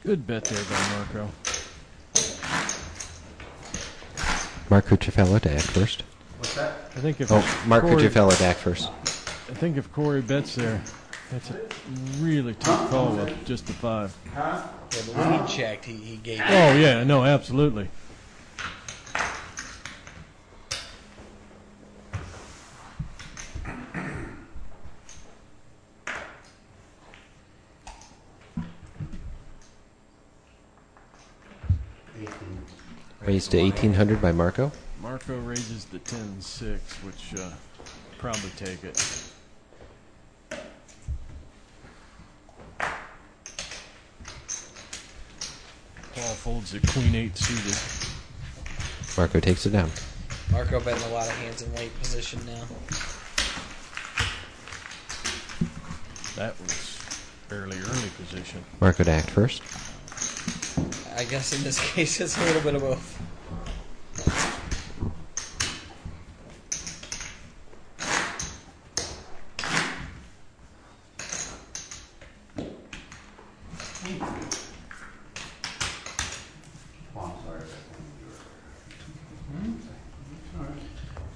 Good bet there by Marco. Mark Cuccifello to act first. What's that? I think if Mark Corey, Cuccifello to act first. I think if Corey bets there, that's a really tough call with just the 5. Yeah, but when he checked, he gave it. Oh, yeah, no, absolutely. Raised to 1,800 by Marco. Marco raises the 10-6, which probably take it. Paul folds the queen 8 suited. Marco takes it down. Marco betting a lot of hands in late position now. That was fairly early position. Marco to act first. I guess in this case it's a little bit of both.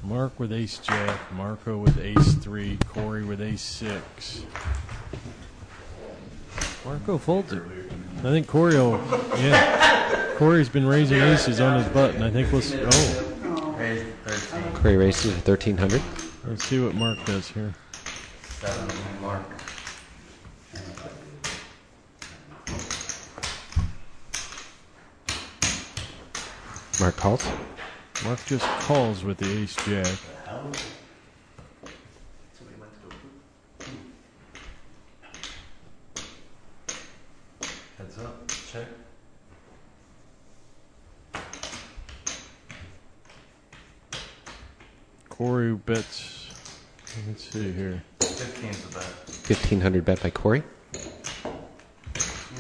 Mark with ace jack, Marco with ace 3, Corey with ace 6. Marco folds it. I think Corey will, yeah. Corey's been raising aces on his button. I think we'll see. Oh. Corey raised to 1,300. Let's see what Mark does here. 7 Mark. Mark calls. Mark just calls with the ace jack. Heads up. Check. Corey bets. Let's see here. 15's the bet. 1,500 bet by Corey.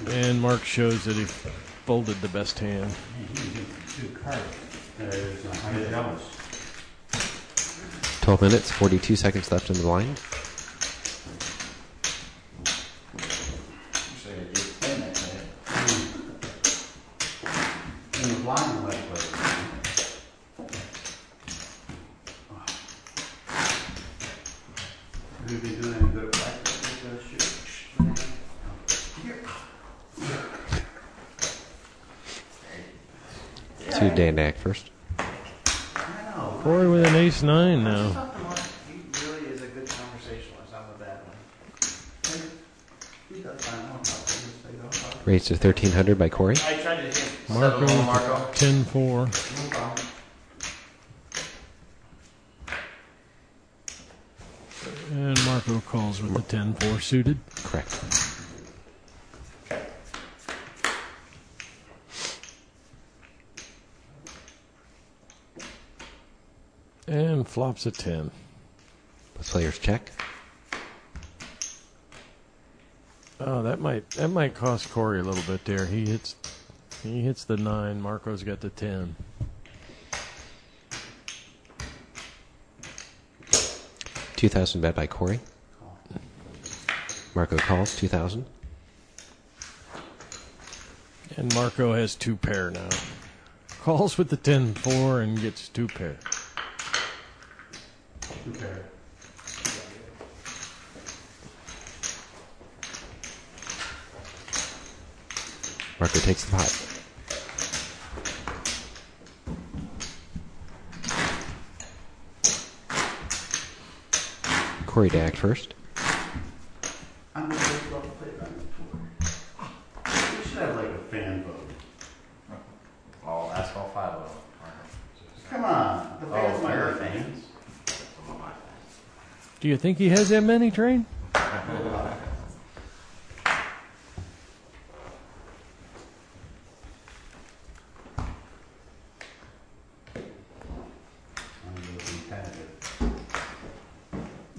And Mark shows that he folded the best hand. 12 minutes, 42 seconds left in the blind. in the blind way. Have you been doing any good at practice with the shoot? Two Dan to act first. Corey with an ace-9 now. He really is a good conversationalist. I'm a bad one. Raised to 1,300 by Corey. I tried to hit Marco with 10-4. And Marco calls with the 10-4 suited. Correct. And flops a 10. Both players check. Oh, that might cost Corey a little bit there. He hits the 9. Marco's got the 10. $2,000 bet by Corey. Marco calls 2,000. And Marco has 2 pair now. Calls with the 10-4 and gets 2 pair. 2 pair. Marco takes the pot. Corey to act first. I'm going to take off the playground. We should have like a fan vote. Oh, that's all 5 of them. Come on, the fans might your have fans. Do you think he has that many, Train?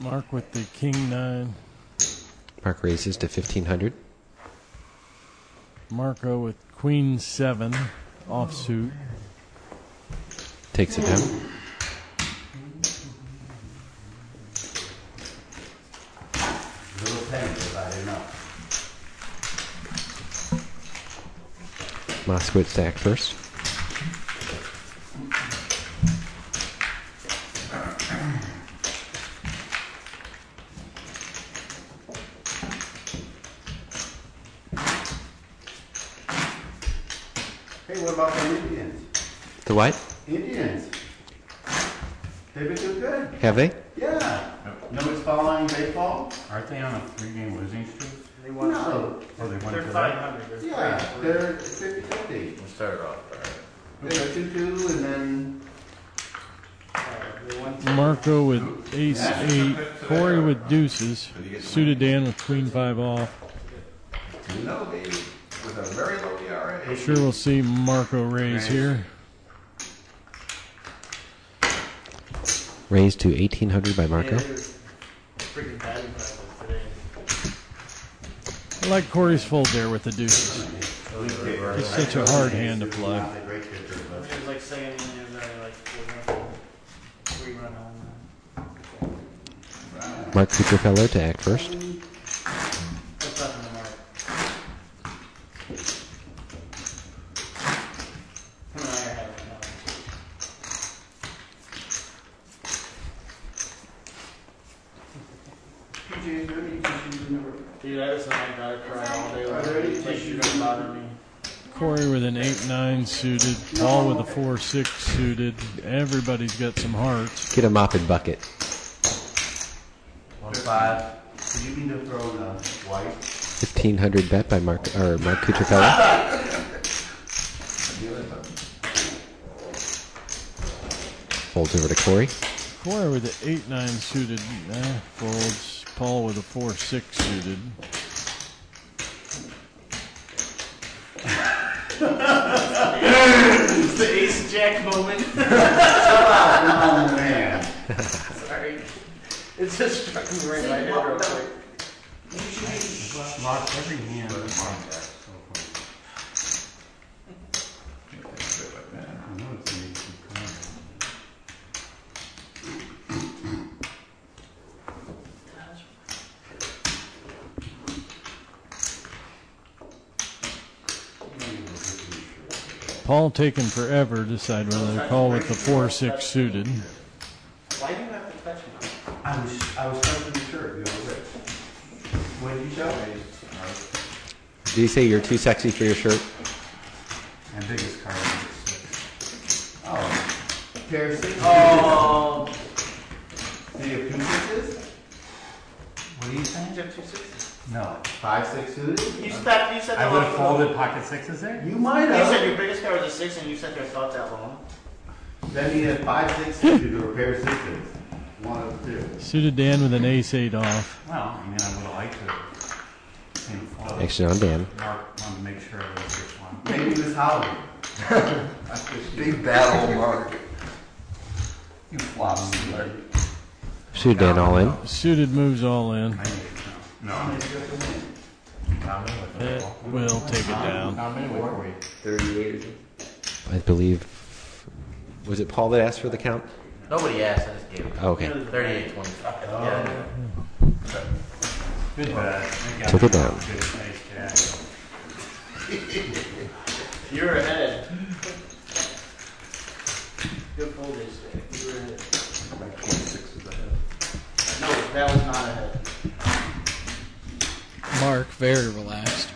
Mark with the King-9. Mark raises to 1,500. Marco with Queen-7 offsuit. Takes it down. Little penny, if I didn't know. Moskowitz to act first. Hey, what about the Indians? The what? Indians. They've been doing good. Have they? Yeah. Nobody's following baseball? Aren't they on a 3-game losing streak? They won. No. Oh, they won They're today? 500. Yeah, they're 50-50. We started off right. They're 2-2 and then... Marco with ace-8. Corey with deuces. Suited Dan with Queen-5 off. No, baby. With a very low ERA. I'm sure we'll see Marco raise here. Raised to 1,800 by Marco. Freaking batting practice today. I like Corey's fold there with the deuces. It's such a hard hand to play. It was like saying like 3-run home. Mark Kucherfeller to act first. What's up in the mark? Come on, I have it now. Dude, I just like gotta cry all day long. Are there any Like, tissues? you don't bother me. Corey with an 8-9 suited. Paul with a 4-6 suited. Everybody's got some hearts. Get a mop and bucket. 1-5. Do you mean to throw the white? 1,500 bet by Mark Kucherfeller. Folds over to Corey. Corey with the 8-9 suited. Folds. Paul with a 4-6 suited. It's the ace jack moment. Oh, man. Sorry. It just struck me right in my head real quick. Lost every hand. Paul taking forever to decide whether to call with the 4-6 suited. Why do you have to touch me? I was touching the shirt. You know, what did you show? Did you say you're too sexy for your shirt? My biggest card is 6. Oh. Pair of 6. Oh. Do you have 2 6s? What are you saying? You have 2 6s? No. 5, 6 suited? You said that I would have folded pocket 6s there? You might You have. said your biggest card was a 6 and you said there thought that long. Then you had 5, 6 suited or a pair of 6s. 1 of 2. Suited Dan with an ace-8 off. Well, I mean, I would have liked to. Action on Dan. Mark wanted to make sure it was which one. Maybe this holiday. Big battle, Mark. You flops. Suited Dan all in. Suited moves all in. No. It will take it down. 38. I believe. Was it Paul that asked for the count? Nobody asked, I just gave it. Okay. 38-25. Yeah. Good bet. Took it down. You're ahead. Good fold this. You were ahead. My 26 was ahead. No, that was not ahead. Mark, very relaxed.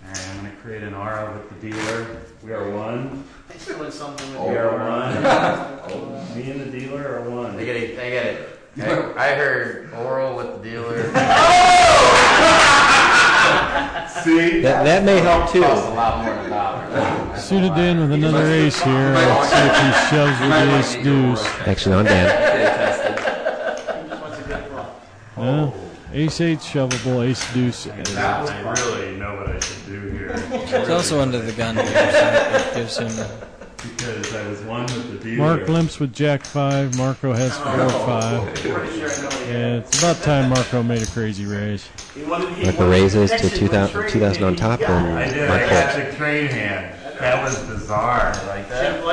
Alright, I'm going to create an aura with the dealer. We are 1. He's doing something with We your are aura. 1. Me and the dealer are 1. I get it. I heard oral with the dealer. See? That may help too. Costs a lot more than $1. Suited Dan with another ace here. Let's see if he shoves with the ace deuce. Action on Dan. No. Ace-8 shovable, ace deuce. I really know what I should do here. He's also under the gun here, so it gives him. Because I was 1 with the dealer. Mark limps with Jack-5. Marco has 4-5. Yeah, it's about time Marco made a crazy raise. Marco raises to 2,000 on top, and I did. Mark I folds. got the trade hand. That was bizarre. Like that.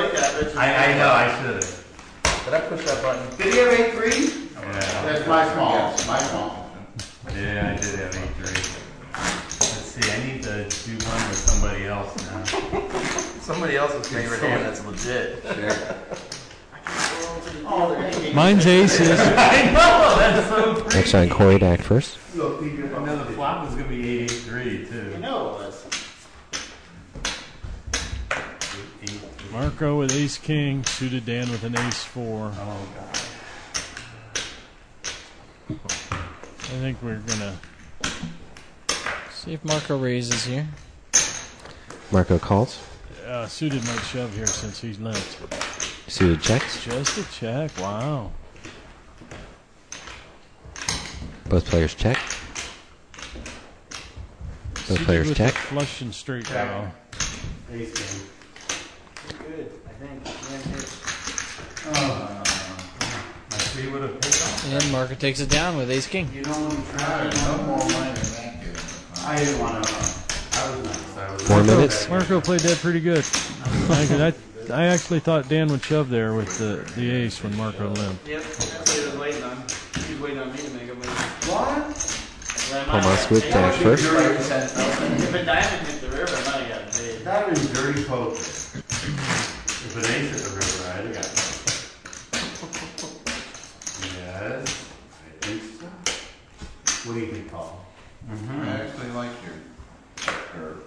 I know. I should have. Did I push that button? Did he have 8-3? Yeah. That's my small. My small. Yeah, I did have 8-3. Let's see. I need to do one with somebody else now. Somebody else's favorite hand that's legit. Sure. Mine's aces. I know. That's so freaky. Action on Corey to act first. I know the flop was gonna be 8-8-3 too. You know it was. Marco with ace-king. Suited Dan with an ace-4. Oh god. I think we're gonna See if Marco raises here. Marco calls. Suited might shove here since he's limped. Suited checks. Just a check. Wow. Both players check. Both Suited players with check. a flush and straight draw. Ace king. Good, I think. My 3 would have paid off. And Marco takes it down with ace king. You don't want to try. No more money. Thank you. I didn't want to. I was nice. 4 minutes. Marco played that pretty good. I actually thought Dan would shove there with the ace when Marco limped. Yep, that's what he was waiting on. He was waiting on me to make a move. What? Paul Moskowitz to act first. If a diamond hit the river, I might have gotten paid. That was dirty poker. If an ace at the river, I'd have got Yes, I think so. What do you think, Paul? I actually like your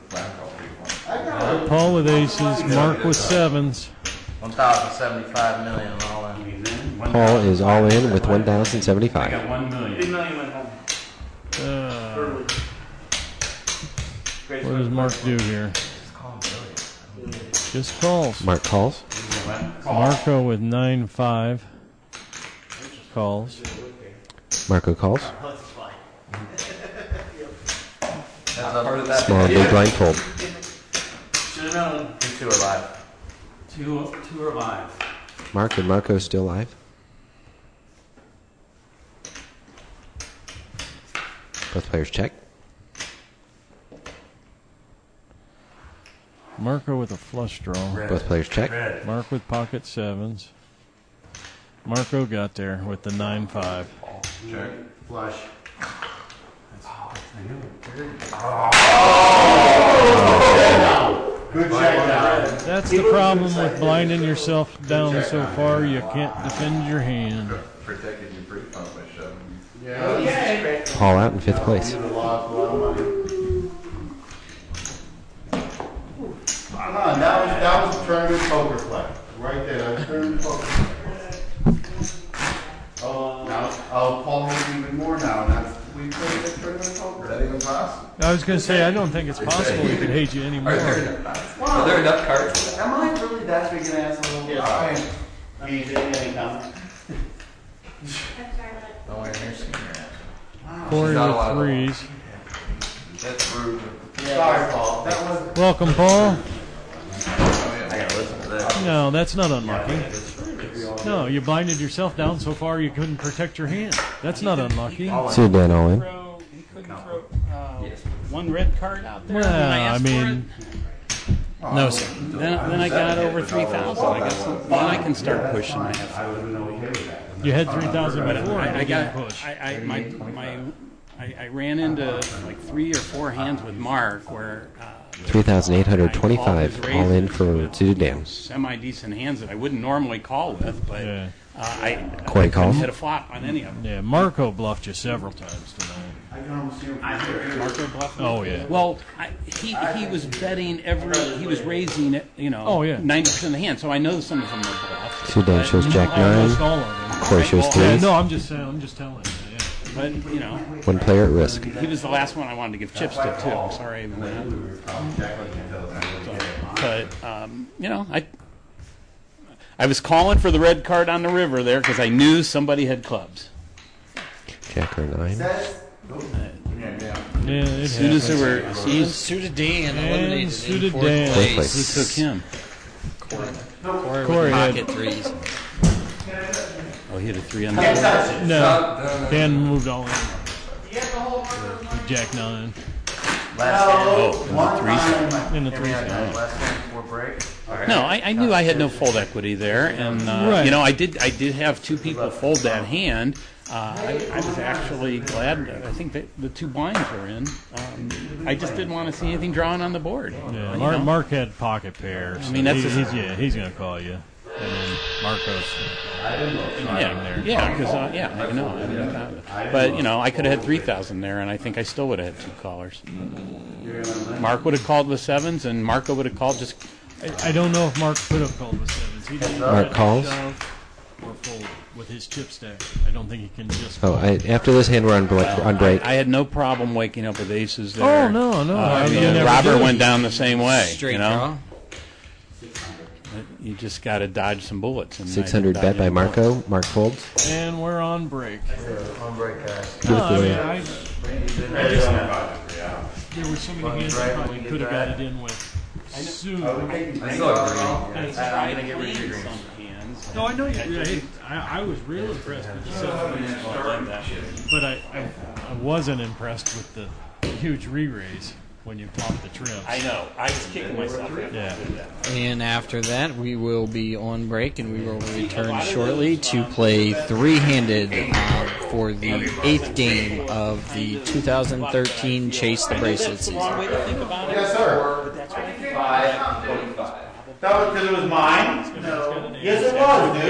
black one. Paul with aces. Mark with sevens. 1,075 million all in. Paul is all in with I got 1,075. 1 million. 3 million went home. Early. Great What does Mark do here? Just calls. Mark calls. Marco with 9-5. Calls. Marco calls. That's part of that. Small big blind fold. Should have known. You two are live. Two are live. Mark and Marco still live. Both players check. Marco with a flush draw. Both players check. Mark with pocket sevens. Marco got there with the 9-5. Check. Flush. Good check. That's the problem with blinding yourself down so far you can't defend your hand. Protected your free pump by shoving. Yeah. Paul out in 5th place. Come on, that was a tournament poker play. Right there, that was tournament poker play. Oh, Paul has even more now. That's, we played the tournament poker. Is that even possible? I was going to say, I don't think it's possible he could hate you anymore. Are there enough cards? Am I really that big an asshole? Yes, I am. Anytime. Oh, and here's senior. Corey with threes. That's rude. Sorry, Paul. That was. Welcome, Paul. I gotta listen to this. No, that's not unlucky. No, you blinded yourself down so far you couldn't protect your hand. That's not unlucky. See Dan all in. He couldn't throw one red card out there. Well, I for mean, it. No, sir. Then I got over 3,000. I guess then I can start pushing. you had 3,000 before. I got push. I ran into like 3 or 4 hands with Mark where 3,825 all in for to Dan. semi-decent hands that I wouldn't normally call with, but Yeah. I Coin call. couldn't hit a flop on any of them. Yeah, Marco bluffed you several times tonight. Marco bluffed me? Oh, yeah. Well, he was betting he was raising it, Oh, yeah. 90% of the hand, so I know some of them were bluffs. So Dan shows Jack Almost all 9. of them. Corey shows Yeah, 3s. no, I'm just telling you. Yeah. But, One player at risk. he was the last one I wanted to give chips to, too. I'm sorry I even went out. But, I was calling for the red card on the river there because I knew somebody had clubs. Jack or 9. Yeah, it As soon as there were... He's suited Dan eliminated in suited 4th Dan. place. Who took him? Corey had- with pocket threes. Oh, he had a 3 on the board? No, Dan moved all in. Jack 9. In the threes. No, I knew I had no fold equity there, and Right. I did have 2 people fold that hand. I was actually glad. I think that the 2 blinds were in. I just didn't want to see anything drawn on the board. Yeah, you know? Mark had pocket pairs. I mean, that's he's going to call you, and then Marco's there. Yeah, because I know. But I could have had 3,000 there, and I think I still would have had 2 callers. Mark would have called with 7s, and Marco would have called just. I don't know if Mark could have called with 7s. He didn't Mark calls? shove or fold with his chip stack. I don't think he can just. Oh, after this hand, we're on break. I had no problem waking up with aces there. Oh, no. You never Robert did. went down the same way. Straight draw. You just got to dodge some bullets. And 600 bet by Marco. Mark folds. And we're on break. On break, guys. No, I mean, there were so many hands I probably could have got it in with. Soon. I still agree. I'm gonna get rid of your greens. No, I know you. I was real impressed with the but I wasn't impressed with the huge re-raise when you topped the trips. I know. I was kicking myself. Yeah. And after that, we will be on break, and we will return shortly to play three-handed for the 8th game of the 2013 Chase the Bracelet season. Yes, sir. That was because it was mine? No. Yes, it was, dude.